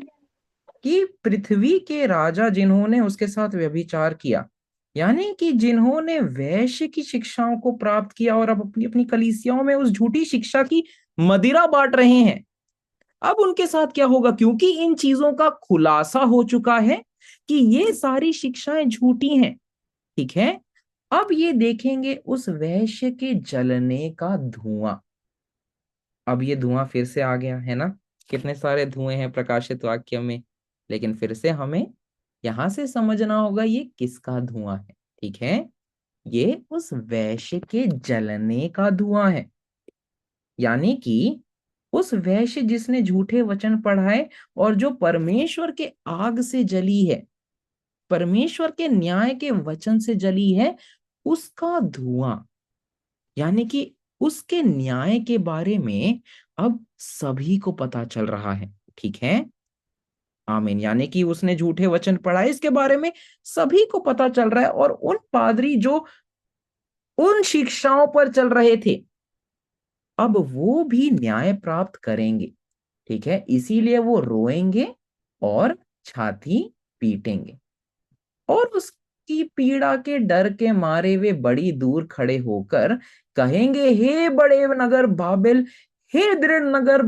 कि पृथ्वी के राजा जिन्होंने उसके साथ व्यभिचार किया, यानी कि जिन्होंने वैश्य की शिक्षाओं को प्राप्त किया और अब अपनी अपनी कलीसियाओं में उस झूठी शिक्षा की मदिरा बांट रहे हैं, अब उनके साथ क्या होगा? क्योंकि इन चीजों का खुलासा हो चुका है कि ये सारी शिक्षाएं झूठी हैं, ठीक है। अब ये देखेंगे उस वैश्य के जलने का धुआं। अब ये धुआं फिर से आ गया है ना, कितने सारे धुएं हैं प्रकाशित वाक्य में, लेकिन फिर से हमें यहां से समझना होगा ये किसका धुआं है, ठीक है। ये उस वैश्य के जलने का धुआं है, यानी कि उस वैश्य जिसने झूठे वचन पढ़ाए और जो परमेश्वर के आग से जली है, परमेश्वर के न्याय के वचन से जली है, उसका धुआं। यानी कि उसके न्याय के बारे में अब सभी को पता चल रहा है, ठीक है। आमीन। यानी कि उसने झूठे वचन पढ़ाए, इसके बारे में सभी को पता चल रहा है, और उन पादरी जो उन शिक्षाओं पर चल रहे थे, अब वो भी न्याय प्राप्त करेंगे, ठीक है। इसीलिए वो रोएंगे और छाती पीटेंगे, और उसकी पीड़ा के डर के मारे वे बड़ी दूर खड़े होकर कहेंगे, हे बड़े नगर बाबेल, हे दृढ़ नगर,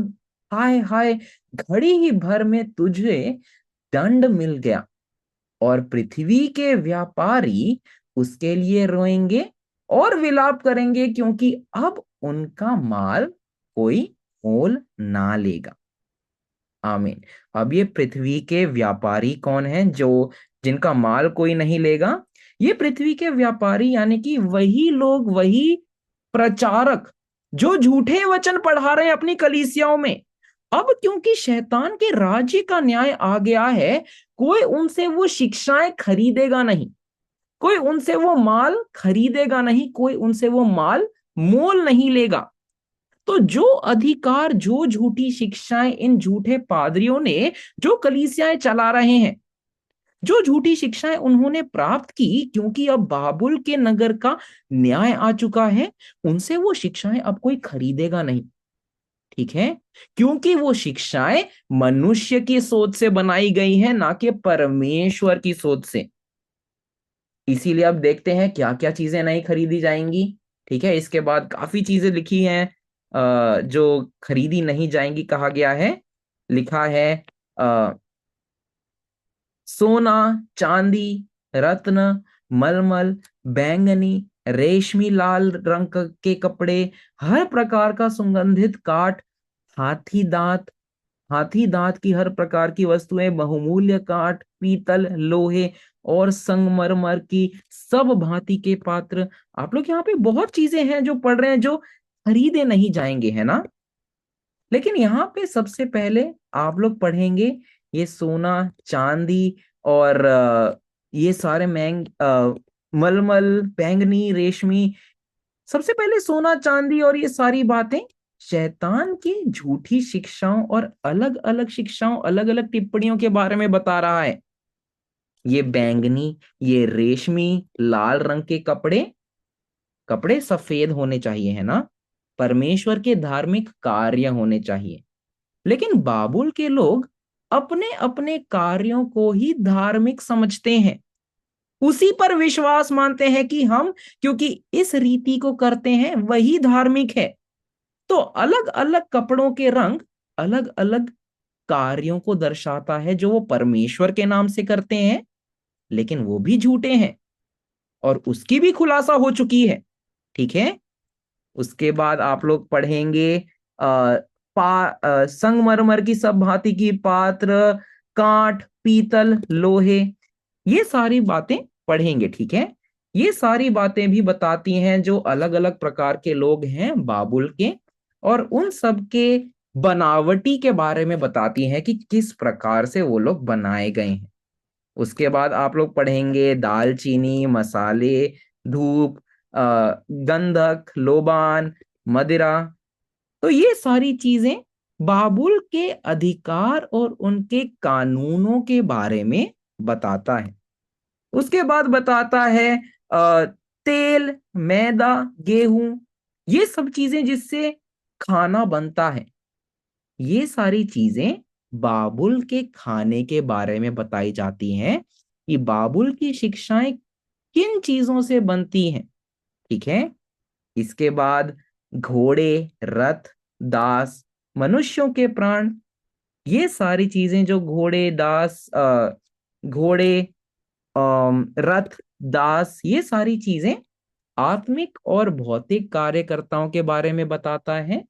हाय हाय, घड़ी ही भर में तुझे दंड मिल गया। और पृथ्वी के व्यापारी उसके लिए रोएंगे और विलाप करेंगे, क्योंकि अब उनका माल कोई मोल ना लेगा। आमीन। अब ये पृथ्वी के व्यापारी कौन हैं जो जिनका माल कोई नहीं लेगा? ये पृथ्वी के व्यापारी यानी कि वही लोग, वही प्रचारक जो झूठे वचन पढ़ा रहे हैं अपनी कलीसियाओं में। अब क्योंकि शैतान के राज्य का न्याय आ गया है, कोई उनसे वो शिक्षाएं खरीदेगा नहीं, कोई उनसे वो माल खरीदेगा नहीं, कोई उनसे वो माल मोल नहीं लेगा। तो जो अधिकार, जो झूठी शिक्षाएं इन झूठे पादरियों ने, जो कलीसियाएं चला रहे हैं, जो झूठी शिक्षाएं उन्होंने प्राप्त की, क्योंकि अब बाबुल के नगर का न्याय आ चुका है, उनसे वो शिक्षाएं अब कोई खरीदेगा नहीं, ठीक है। क्योंकि वो शिक्षाएं मनुष्य की सोच से बनाई गई हैं, ना कि परमेश्वर की सोच से। इसीलिए अब देखते हैं क्या क्या चीजें नहीं खरीदी जाएंगी, ठीक है। इसके बाद काफी चीजें लिखी हैं जो खरीदी नहीं जाएंगी, कहा गया है, लिखा है सोना, चांदी, रत्न, मलमल, बैंगनी, रेशमी लाल रंग के कपड़े, हर प्रकार का सुगंधित काठ, हाथी दांत, हाथी दांत की हर प्रकार की वस्तुएं, बहुमूल्य काठ, पीतल, लोहे और संगमरमर की सब भांति के पात्र। आप लोग यहाँ पे बहुत चीजें हैं जो पढ़ रहे हैं, जो खरीदे नहीं जाएंगे, है ना। लेकिन यहाँ पे सबसे पहले आप लोग पढ़ेंगे ये सोना, चांदी और ये सारे मलमल, बैंगनी, रेशमी। सबसे पहले सोना, चांदी और ये सारी बातें शैतान की झूठी शिक्षाओं और अलग अलग शिक्षाओं, अलग अलग टिप्पणियों के बारे में बता रहा है। ये बैंगनी, ये रेशमी, लाल रंग के कपड़े, कपड़े सफेद होने चाहिए, है ना। परमेश्वर के धार्मिक कार्य होने चाहिए। लेकिन बाबुल के लोग अपने अपने कार्यों को ही धार्मिक समझते हैं, उसी पर विश्वास मानते हैं कि हम क्योंकि इस रीति को करते हैं वही धार्मिक है। तो अलग अलग कपड़ों के रंग अलग अलग कार्यों को दर्शाता है जो वो परमेश्वर के नाम से करते हैं, लेकिन वो भी झूठे हैं और उसकी भी खुलासा हो चुकी है। ठीक है। उसके बाद आप लोग पढ़ेंगे संगमरमर की सब भांति की पात्र, कांट, पीतल, लोहे, ये सारी बातें पढ़ेंगे। ठीक है। ये सारी बातें भी बताती हैं जो अलग अलग प्रकार के लोग हैं बाबुल के, और उन सब के बनावटी के बारे में बताती हैं कि किस प्रकार से वो लोग बनाए गए हैं। उसके बाद आप लोग पढ़ेंगे दालचीनी, मसाले, धूप, गंधक, लोबान, मदिरा। तो ये सारी चीजें बाबुल के अधिकार और उनके कानूनों के बारे में बताता है। उसके बाद बताता है तेल, मैदा, गेहूं, ये सब चीजें जिससे खाना बनता है। ये सारी चीजें बाबुल के खाने के बारे में बताई जाती हैं कि बाबुल की शिक्षाएं किन चीजों से बनती हैं। ठीक है। इसके बाद घोड़े, रथ, दास, मनुष्यों के प्राण, ये सारी चीजें जो घोड़े, रथ, दास, ये सारी चीजें आत्मिक और भौतिक कार्यकर्ताओं के बारे में बताता है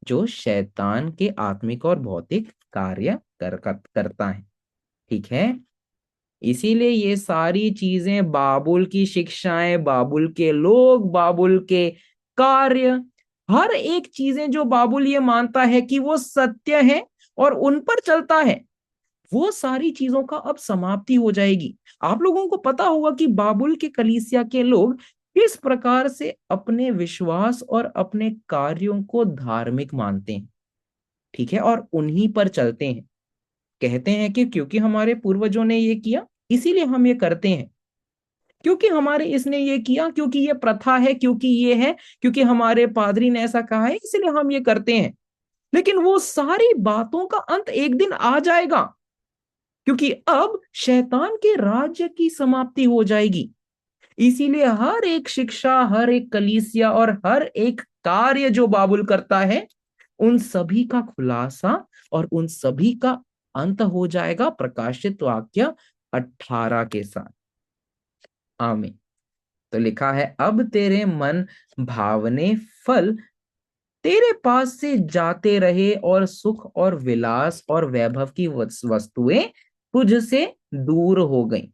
जो शैतान के आत्मिक और भौतिक कार्य करता है। ठीक है। इसीलिए ये सारी चीजें, बाबुल की शिक्षाएं, बाबुल के लोग, बाबुल के कार्य, हर एक चीजें जो बाबुल ये मानता है कि वो सत्य है और उन पर चलता है, वो सारी चीजों का अब समाप्ति हो जाएगी। आप लोगों को पता होगा कि बाबुल के कलीसिया के लोग किस प्रकार से अपने विश्वास और अपने कार्यों को धार्मिक मानते हैं। ठीक है। और उन्हीं पर चलते हैं। कहते हैं कि क्योंकि हमारे पूर्वजों ने ये किया इसीलिए हम ये करते हैं, क्योंकि हमारे इसने ये किया, क्योंकि ये प्रथा है, क्योंकि ये है, क्योंकि हमारे पादरी ने ऐसा कहा है इसलिए हम ये करते हैं। लेकिन वो सारी बातों का अंत एक दिन आ जाएगा, क्योंकि अब शैतान के राज्य की समाप्ति हो जाएगी। इसीलिए हर एक शिक्षा, हर एक कलीसिया और हर एक कार्य जो बाबुल करता है, उन सभी का खुलासा और उन सभी का अंत हो जाएगा प्रकाशित वाक्य 18 के साथ। आमीन। तो लिखा है, अब तेरे मन भावने फल तेरे पास से जाते रहे और सुख और विलास और वैभव की वस्तुएं तुझसे दूर हो गई।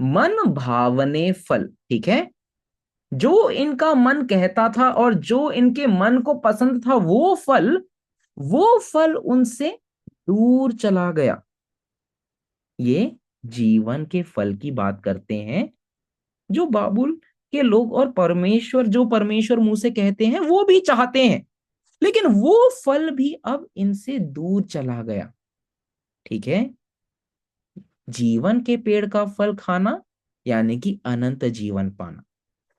मन भावने फल, ठीक है, जो इनका मन कहता था और जो इनके मन को पसंद था वो फल उनसे दूर चला गया। ये जीवन के फल की बात करते हैं जो बाबुल के लोग और परमेश्वर मुंह से कहते हैं वो भी चाहते हैं, लेकिन वो फल भी अब इनसे दूर चला गया। ठीक है। जीवन के पेड़ का फल खाना यानी कि अनंत जीवन पाना।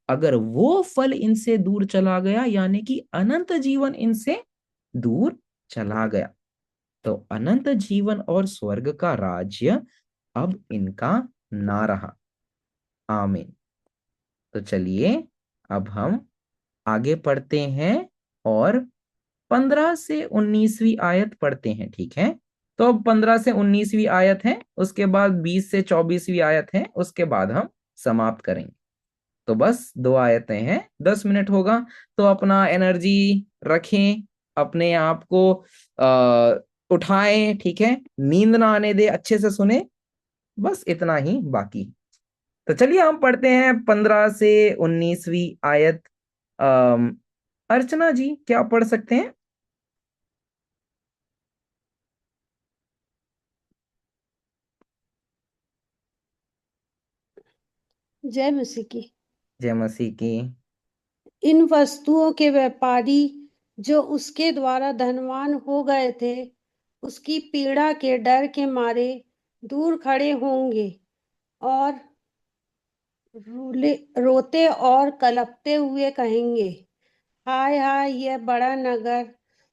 अगर वो फल इनसे दूर चला गया यानी कि अनंत जीवन इनसे दूर चला गया, तो अनंत जीवन और स्वर्ग का राज्य अब इनका ना रहा। आमीन। तो चलिए अब हम आगे पढ़ते हैं और 15 से 19वीं आयत पढ़ते हैं। ठीक है। तो अब 15 से 19वीं आयत है, उसके बाद 20 से 24वीं आयत है, उसके बाद हम समाप्त करेंगे। तो बस 2 आयतें हैं, 10 मिनट होगा। तो अपना एनर्जी रखें, अपने आप को उठाएं। ठीक है। नींद ना आने दे, अच्छे से सुने। बस इतना ही बाकी। तो चलिए हम पढ़ते हैं 15 से 19वीं आयत। अम, अर्चना जी क्या पढ़ सकते हैं? जय मसीह की। जय मसीह की। इन वस्तुओं के व्यापारी जो उसके द्वारा धनवान हो गए थे, उसकी पीड़ा के डर के मारे दूर खड़े होंगे और रोते और कलपते हुए कहेंगे, हाय हाय यह बड़ा नगर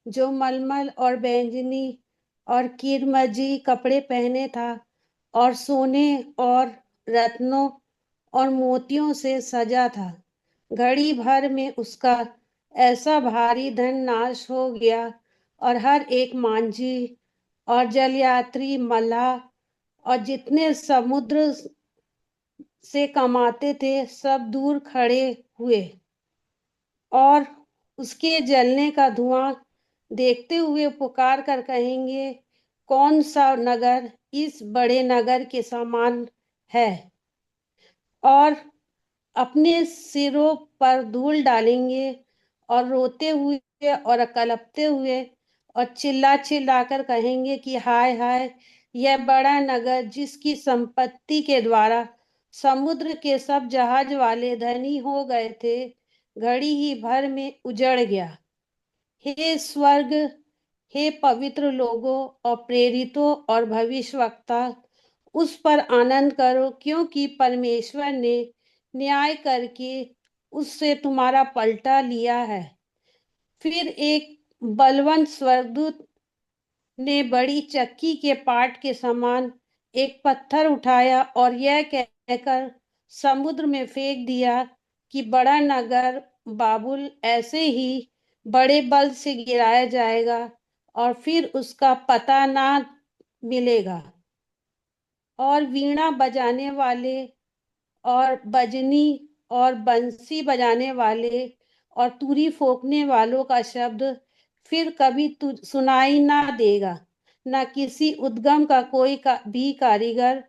जो मलमल और बैंजनी और किरमजी कपड़े पहने था और सोने और रत्नों और मोतियों से सजा था। घड़ी भर में उसका ऐसा भारी धन नाश हो गया और हर एक मांझी और जलयात्री मल्लाह और जितने समुद्र से कमाते थे सब दूर खड़े हुए और उसके जलने का धुआं देखते हुए पुकार कर कहेंगे, कौन सा नगर इस बड़े नगर के समान है, और अपने सिरों पर धूल डालेंगे और रोते हुए और कलपते हुए और चिल्ला चिल्ला कर कहेंगे कि हाय हाय यह बड़ा नगर जिसकी संपत्ति के द्वारा समुद्र के सब जहाज वाले धनी हो गए थे, घड़ी ही भर में उजड़ गया। हे स्वर्ग, हे पवित्र लोगों और प्रेरितों और भविष्यवक्ता, उस पर आनंद करो क्योंकि परमेश्वर ने न्याय करके उससे तुम्हारा पलटा लिया है। फिर एक बलवंत स्वर्गदूत ने बड़ी चक्की के पाट के समान एक पत्थर उठाया और यह कहकर समुद्र में फेंक दिया कि बड़ा नगर बाबुल ऐसे ही बड़े बल से गिराया जाएगा और फिर उसका पता ना मिलेगा। और वीणा बजाने वाले और बजनी और बंसी बजाने वाले और तुरी फूंकने वालों का शब्द फिर कभी सुनाई ना देगा, न किसी उद्गम का कोई भी कारीगर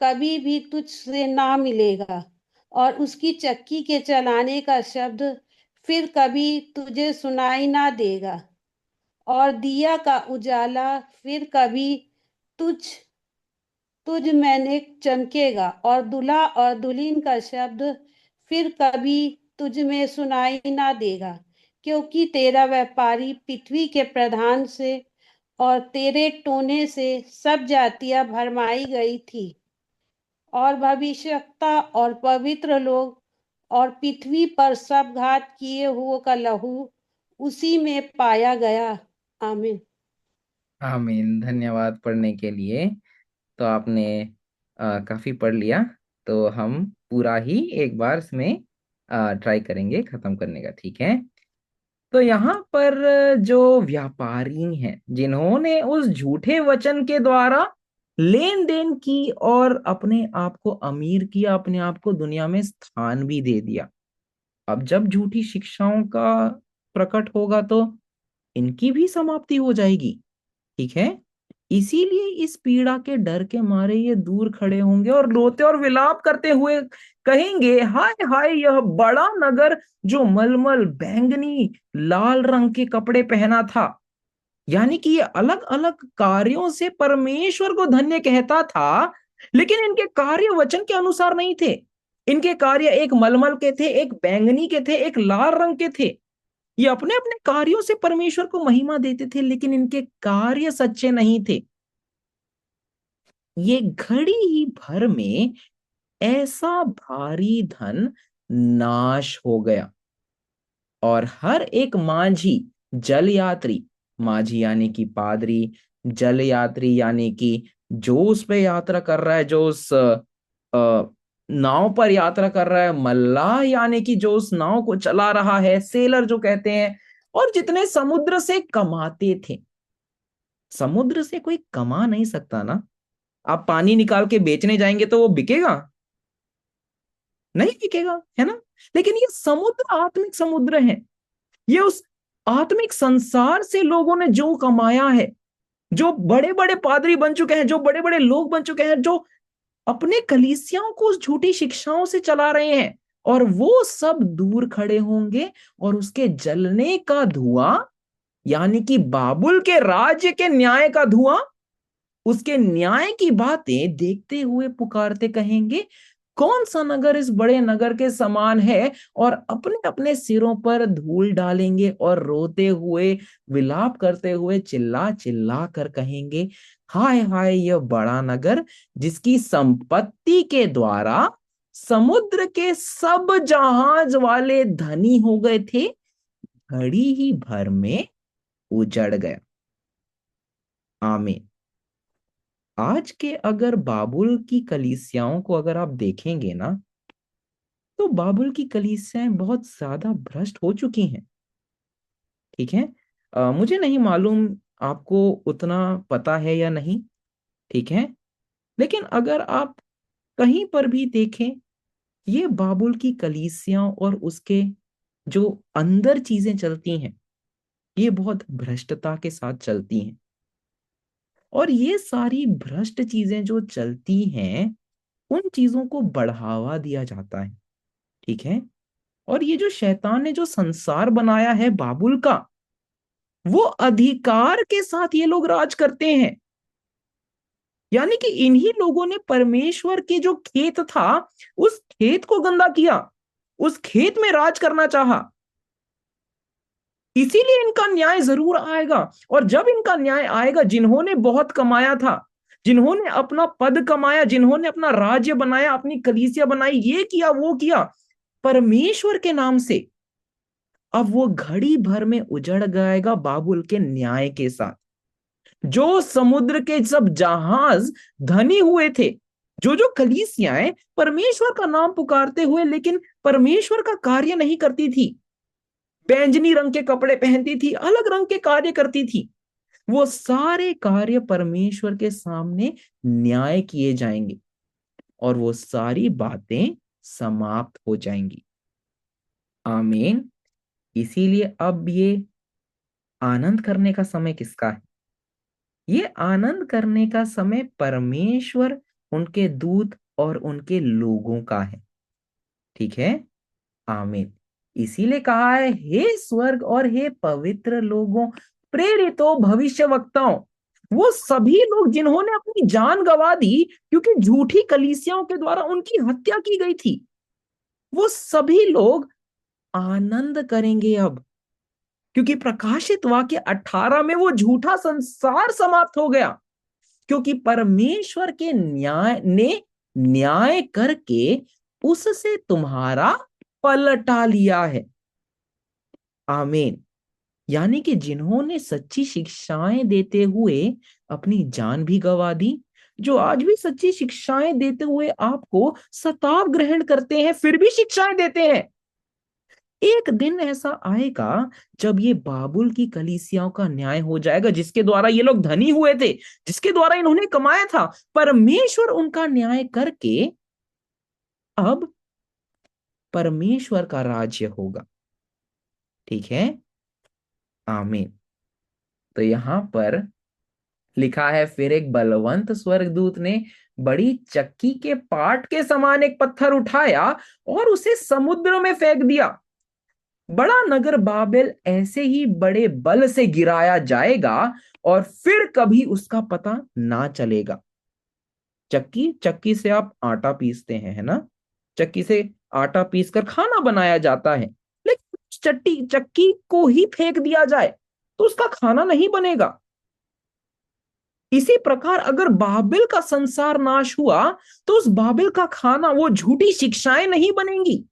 कभी भी तुझसे ना मिलेगा, और उसकी चक्की के चलाने का शब्द फिर कभी तुझे सुनाई ना देगा, और दिया का उजाला फिर कभी तुझ तुझ मैंने चमकेगा, और दूल्हा और दुल्हन का शब्द फिर कभी तुझ में सुनाई ना देगा, क्योंकि तेरा व्यापारी पृथ्वी के प्रधान से और तेरे टोने से सब जातियां भरमाई गई थी, और भविष्यवक्ता और पवित्र लोग और पृथ्वी पर सब घात किए हुओं का लहू उसी में पाया गया। आमीन। आमीन। धन्यवाद पढ़ने के लिए। तो आपने काफी पढ़ लिया। तो हम पूरा ही एक बार इसमें ट्राई करेंगे खत्म करने का, ठीक है? तो यहाँ पर जो व्यापारी हैं जिन्होंने उस झूठे वचन के द्वारा लेन देन की और अपने आप को अमीर किया, अपने आप को दुनिया में स्थान भी दे दिया, अब जब झूठी शिक्षाओं का प्रकट होगा तो इनकी भी समाप्ति हो जाएगी, ठीक है? इसीलिए इस पीड़ा के डर के मारे ये दूर खड़े होंगे और रोते और विलाप करते हुए कहेंगे, हाय हाय यह बड़ा नगर जो मलमल बैंगनी लाल रंग के कपड़े पहना था। यानी कि ये अलग अलग कार्यों से परमेश्वर को धन्य कहता था, लेकिन इनके कार्य वचन के अनुसार नहीं थे। इनके कार्य एक मलमल के थे, एक बैंगनी के थे, एक लाल रंग के थे। ये अपने अपने कार्यों से परमेश्वर को महिमा देते थे, लेकिन इनके कार्य सच्चे नहीं थे। ये घड़ी ही भर में ऐसा भारी धन नाश हो गया और हर एक माझी जल यात्री, माझी यानी कि पादरी, जल यात्री यानी कि जो उस पे यात्रा कर रहा है, जो उस नाव पर यात्रा कर रहा है, मल्लाह यानी कि जो उस नाव को चला रहा है, सेलर जो कहते हैं, और जितने समुद्र से कमाते थे। समुद्र से कोई कमा नहीं सकता ना। आप पानी निकाल के बेचने जाएंगे तो वो बिकेगा? नहीं बिकेगा, है ना? लेकिन ये समुद्र आत्मिक समुद्र है। ये उस आत्मिक संसार से लोगों ने जो कमाया है, जो बड़े बड़े पादरी बन चुके हैं, जो बड़े बड़े लोग बन चुके हैं, जो अपने कलीसियाओं को उस झूठी शिक्षाओं से चला रहे हैं, और वो सब दूर खड़े होंगे और उसके जलने का धुआं, यानी कि बाबुल के राज्य के न्याय का धुआं, उसके न्याय की बातें देखते हुए पुकारते कहेंगे, कौन सा नगर इस बड़े नगर के समान है, और अपने अपने सिरों पर धूल डालेंगे और रोते हुए, विलाप करते हुए, चिल्ला चिल्ला कर कहेंगे, हाय हाय यह बड़ा नगर, जिसकी संपत्ति के द्वारा समुद्र के सब जहाज वाले धनी हो गए थे, घड़ी ही भर में उजड़ गया। आमीन। आज के अगर बाबुल की कलीसियाओं को अगर आप देखेंगे ना, तो बाबुल की कलीसियाएं बहुत ज्यादा भ्रष्ट हो चुकी हैं। ठीक है, मुझे नहीं मालूम आपको उतना पता है या नहीं, ठीक है, लेकिन अगर आप कहीं पर भी देखें, ये बाबुल की कलीसियां और उसके जो अंदर चीजें चलती हैं, ये बहुत भ्रष्टता के साथ चलती हैं। और ये सारी भ्रष्ट चीजें जो चलती हैं, उन चीजों को बढ़ावा दिया जाता है। ठीक है, और ये जो शैतान ने जो संसार बनाया है बाबुल का, वो अधिकार के साथ ये लोग राज करते हैं। यानी कि इन्हीं लोगों ने परमेश्वर के जो खेत था, उस खेत को गंदा किया, उस खेत में राज करना चाहा। इसीलिए इनका न्याय जरूर आएगा। और जब इनका न्याय आएगा, जिन्होंने बहुत कमाया था, जिन्होंने अपना पद कमाया, जिन्होंने अपना राज्य बनाया, अपनी कलीसिया बनाई, ये किया वो किया परमेश्वर के नाम से, अब वो घड़ी भर में उजड़ जाएगा बाबुल के न्याय के साथ। जो समुद्र के सब जहाज धनी हुए थे, जो जो कलीसियाएं परमेश्वर का नाम पुकारते हुए लेकिन परमेश्वर का कार्य नहीं करती थी, बैंजनी रंग के कपड़े पहनती थी, अलग रंग के कार्य करती थी, वो सारे कार्य परमेश्वर के सामने न्याय किए जाएंगे और वो सारी बातें समाप्त हो जाएंगी। आमीन। इसीलिए अब ये आनंद करने का समय किसका है? ये आनंद करने का समय परमेश्वर, उनके दूत और उनके लोगों का है। ठीक है, आमीन। इसीलिए कहा है, हे स्वर्ग और हे पवित्र लोगों, प्रेरितों, भविष्यवक्ताओं, वो सभी लोग जिन्होंने अपनी जान गंवा दी क्योंकि झूठी कलीसियाओं के द्वारा उनकी हत्या की गई थी, वो सभी लोग आनंद करेंगे अब, क्योंकि प्रकाशित वाक्य 18 में वो झूठा संसार समाप्त हो गया, क्योंकि परमेश्वर के न्याय करके उससे तुम्हारा पलटा लिया है। आमीन। यानी कि जिन्होंने सच्ची शिक्षाएं देते हुए अपनी जान भी गंवा दी, जो आज भी सच्ची शिक्षाएं देते हुए आपको सताव ग्रहण करते हैं, फिर भी शिक्षाएं देते हैं, एक दिन ऐसा आएगा जब ये बाबुल की कलीसियाओं का न्याय हो जाएगा, जिसके द्वारा ये लोग धनी हुए थे, जिसके द्वारा इन्होंने कमाया था, परमेश्वर उनका न्याय करके अब परमेश्वर का राज्य होगा। ठीक है, आमीन। तो यहां पर लिखा है, फिर एक बलवंत स्वर्गदूत ने बड़ी चक्की के पाट के समान एक पत्थर उठाया और उसे समुद्र में फेंक दिया। बड़ा नगर बाबेल ऐसे ही बड़े बल से गिराया जाएगा और फिर कभी उसका पता ना चलेगा। चक्की से आप आटा पीसते हैं, है ना? चक्की से आटा पीसकर खाना बनाया जाता है, लेकिन चक्की को ही फेंक दिया जाए तो उसका खाना नहीं बनेगा। इसी प्रकार अगर बाबिल का संसार नाश हुआ तो उस बाबिल का खाना, वो झूठी शिक्षाएं नहीं बनेंगी,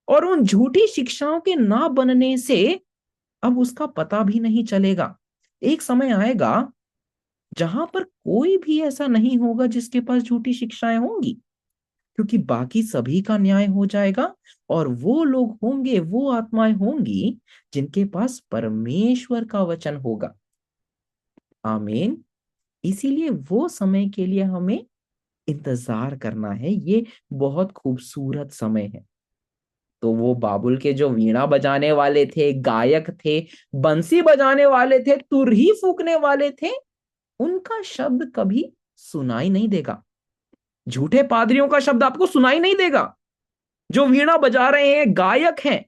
और उन झूठी शिक्षाओं के ना बनने से अब उसका पता भी नहीं चलेगा। एक समय आएगा जहां पर कोई भी ऐसा नहीं होगा जिसके पास झूठी शिक्षाएं होंगी, क्योंकि बाकी सभी का न्याय हो जाएगा और वो लोग होंगे, वो आत्माएं होंगी जिनके पास परमेश्वर का वचन होगा। आमीन। इसीलिए वो समय के लिए हमें इंतजार करना है। ये बहुत खूबसूरत समय है। तो वो बाबुल के जो वीणा बजाने वाले थे, गायक थे, बंसी बजाने वाले थे, तुरही फूकने वाले थे, उनका शब्द कभी सुनाई नहीं देगा। झूठे पादरियों का शब्द आपको सुनाई नहीं देगा। जो वीणा बजा रहे हैं, गायक हैं,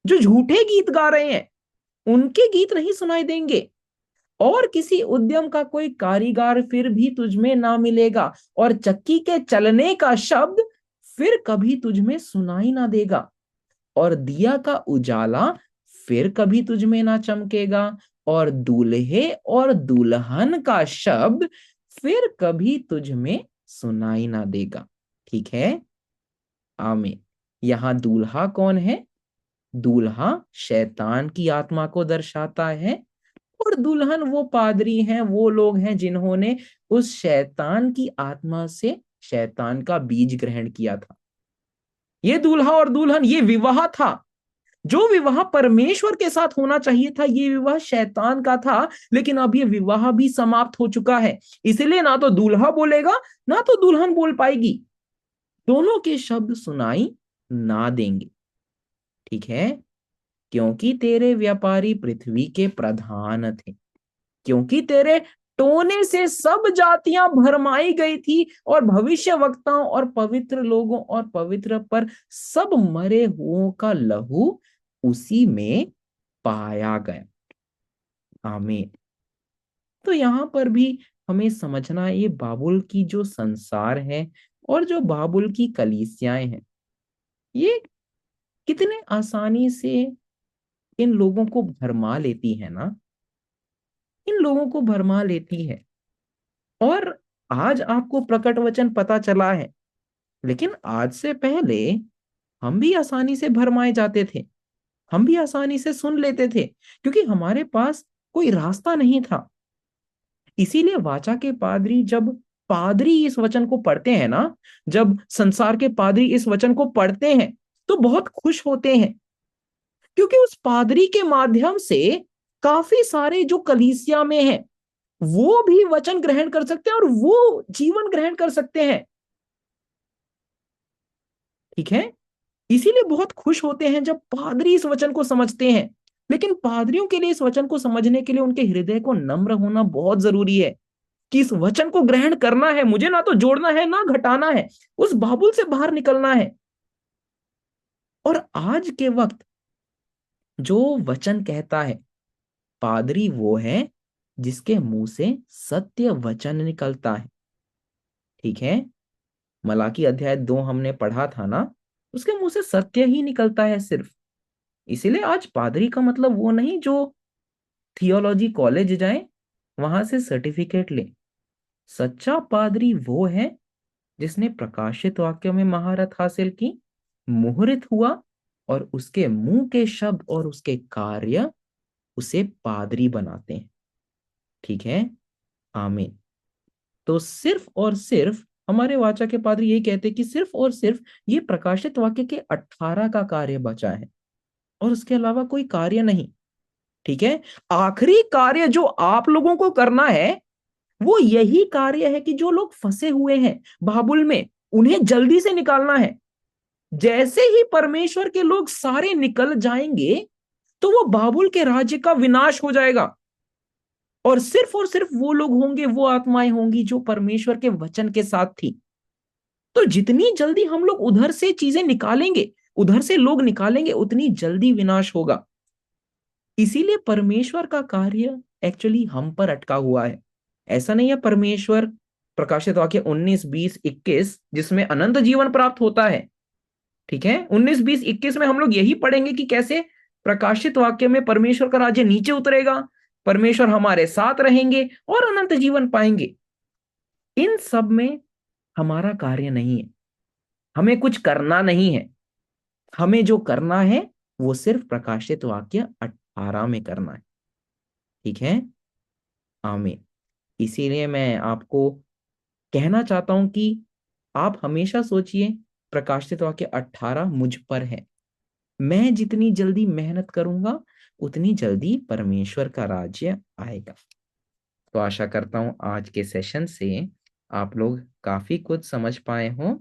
जो झूठे गीत गा रहे हैं, उनके गीत नहीं सुनाई देंगे। और किसी उद्यम का कोई कारीगर फिर भी तुझमें ना मिलेगा, और चक्की के चलने का शब्द फिर कभी तुझमें सुनाई ना देगा, और दिया का उजाला फिर कभी तुझमें ना चमकेगा, और दूल्हे और दुल्हन का शब्द फिर कभी तुझमें सुनाई ना देगा। ठीक है, आमीन। यहां दूल्हा कौन है? दूल्हा शैतान की आत्मा को दर्शाता है, और दुल्हन वो पादरी हैं, वो लोग हैं जिन्होंने उस शैतान की आत्मा से शैतान का बीज ग्रहण किया था। ये दूल्हा और दुल्हन, ये विवाह था। जो विवाह परमेश्वर के साथ होना चाहिए था, ये विवाह शैतान का था। लेकिन अब ये विवाह भी समाप्त हो चुका है, इसलिए ना तो दूल्हा बोलेगा ना तो दुल्हन बोल पाएगी, दोनों के शब्द सुनाई ना देंगे। ठीक है, क्योंकि तेरे व्यापारी पृथ्वी के प्रधान थे, क्योंकि तेरे टोने से सब जातियां भरमाई गई थी, और भविष्य वक्ताओं और पवित्र लोगों और पवित्र पर सब मरे हुओं का लहू उसी में पाया गया। आमीन। तो यहां पर भी हमें समझना है, ये बाबुल की जो संसार है और जो बाबुल की कलीसियाएं हैं, ये कितने आसानी से इन लोगों को भरमा लेती है ना, इन लोगों को भरमा लेती है। और आज आपको प्रकट वचन पता चला है, लेकिन आज से पहले हम भी आसानी से भरमाए जाते थे, हम भी आसानी से सुन लेते थे, क्योंकि हमारे पास कोई रास्ता नहीं था। इसीलिए वाचा के पादरी, जब पादरी इस वचन को पढ़ते हैं ना, जब संसार के पादरी इस वचन को पढ़ते हैं तो बहुत खुश होते हैं, क्योंकि उस पादरी के माध्यम से काफी सारे जो कलीसिया में हैं वो भी वचन ग्रहण कर सकते हैं और वो जीवन ग्रहण कर सकते हैं। ठीक है, इसीलिए बहुत खुश होते हैं जब पादरी इस वचन को समझते हैं। लेकिन पादरियों के लिए इस वचन को समझने के लिए उनके हृदय को नम्र होना बहुत जरूरी है, कि इस वचन को ग्रहण करना है, मुझे ना तो जोड़ना है ना घटाना है, उस बाबुल से बाहर निकलना है। और आज के वक्त जो वचन कहता है, पादरी वो है जिसके मुंह से सत्य वचन निकलता है। ठीक है, मलाकी अध्याय 2 हमने पढ़ा था ना, उसके मुंह से सत्य ही निकलता है सिर्फ। इसीलिए आज पादरी का मतलब वो नहीं जो थियोलॉजी कॉलेज जाए वहां से सर्टिफिकेट ले। सच्चा पादरी वो है जिसने प्रकाशित वाक्यों में महारत हासिल की, मुहरित हुआ, और उसके मुंह के शब्द और उसके कार्य उसे पादरी बनाते हैं। ठीक है, आमीन। तो सिर्फ और सिर्फ हमारे वाचा के पादरी यही कहते हैं कि सिर्फ और सिर्फ ये प्रकाशित वाक्य के 18 का कार्य बचा है, और उसके अलावा कोई कार्य नहीं। ठीक है, आखिरी कार्य जो आप लोगों को करना है वो यही कार्य है कि जो लोग फंसे हुए हैं बाबुल में, उन्हें जल्दी से निकालना है। जैसे ही परमेश्वर के लोग सारे निकल जाएंगे तो वो बाबुल के राज्य का विनाश हो जाएगा, और सिर्फ वो लोग होंगे, वो आत्माएं होंगी जो परमेश्वर के वचन के साथ थी। तो जितनी जल्दी हम लोग उधर से चीजें निकालेंगे, उधर से लोग निकालेंगे, उतनी जल्दी विनाश होगा। इसीलिए परमेश्वर का कार्य एक्चुअली हम पर अटका हुआ है। ऐसा नहीं है परमेश्वर, प्रकाशित वाक्य 19, 20, 21 जिसमें अनंत जीवन प्राप्त होता है। ठीक है, 19, 20, 21 में हम लोग यही पढ़ेंगे कि कैसे प्रकाशित वाक्य में परमेश्वर का राज्य नीचे उतरेगा, परमेश्वर हमारे साथ रहेंगे और अनंत जीवन पाएंगे। इन सब में हमारा कार्य नहीं है, हमें कुछ करना नहीं है। हमें जो करना है वो सिर्फ प्रकाशित वाक्य 18 में करना है। ठीक है, आमीन। इसीलिए मैं आपको कहना चाहता हूं कि आप हमेशा सोचिए, प्रकाशित वाक्य 18 मुझ पर है। मैं जितनी जल्दी मेहनत करूंगा उतनी जल्दी परमेश्वर का राज्य आएगा। तो आशा करता हूं आज के सेशन से आप लोग काफी कुछ समझ पाए हों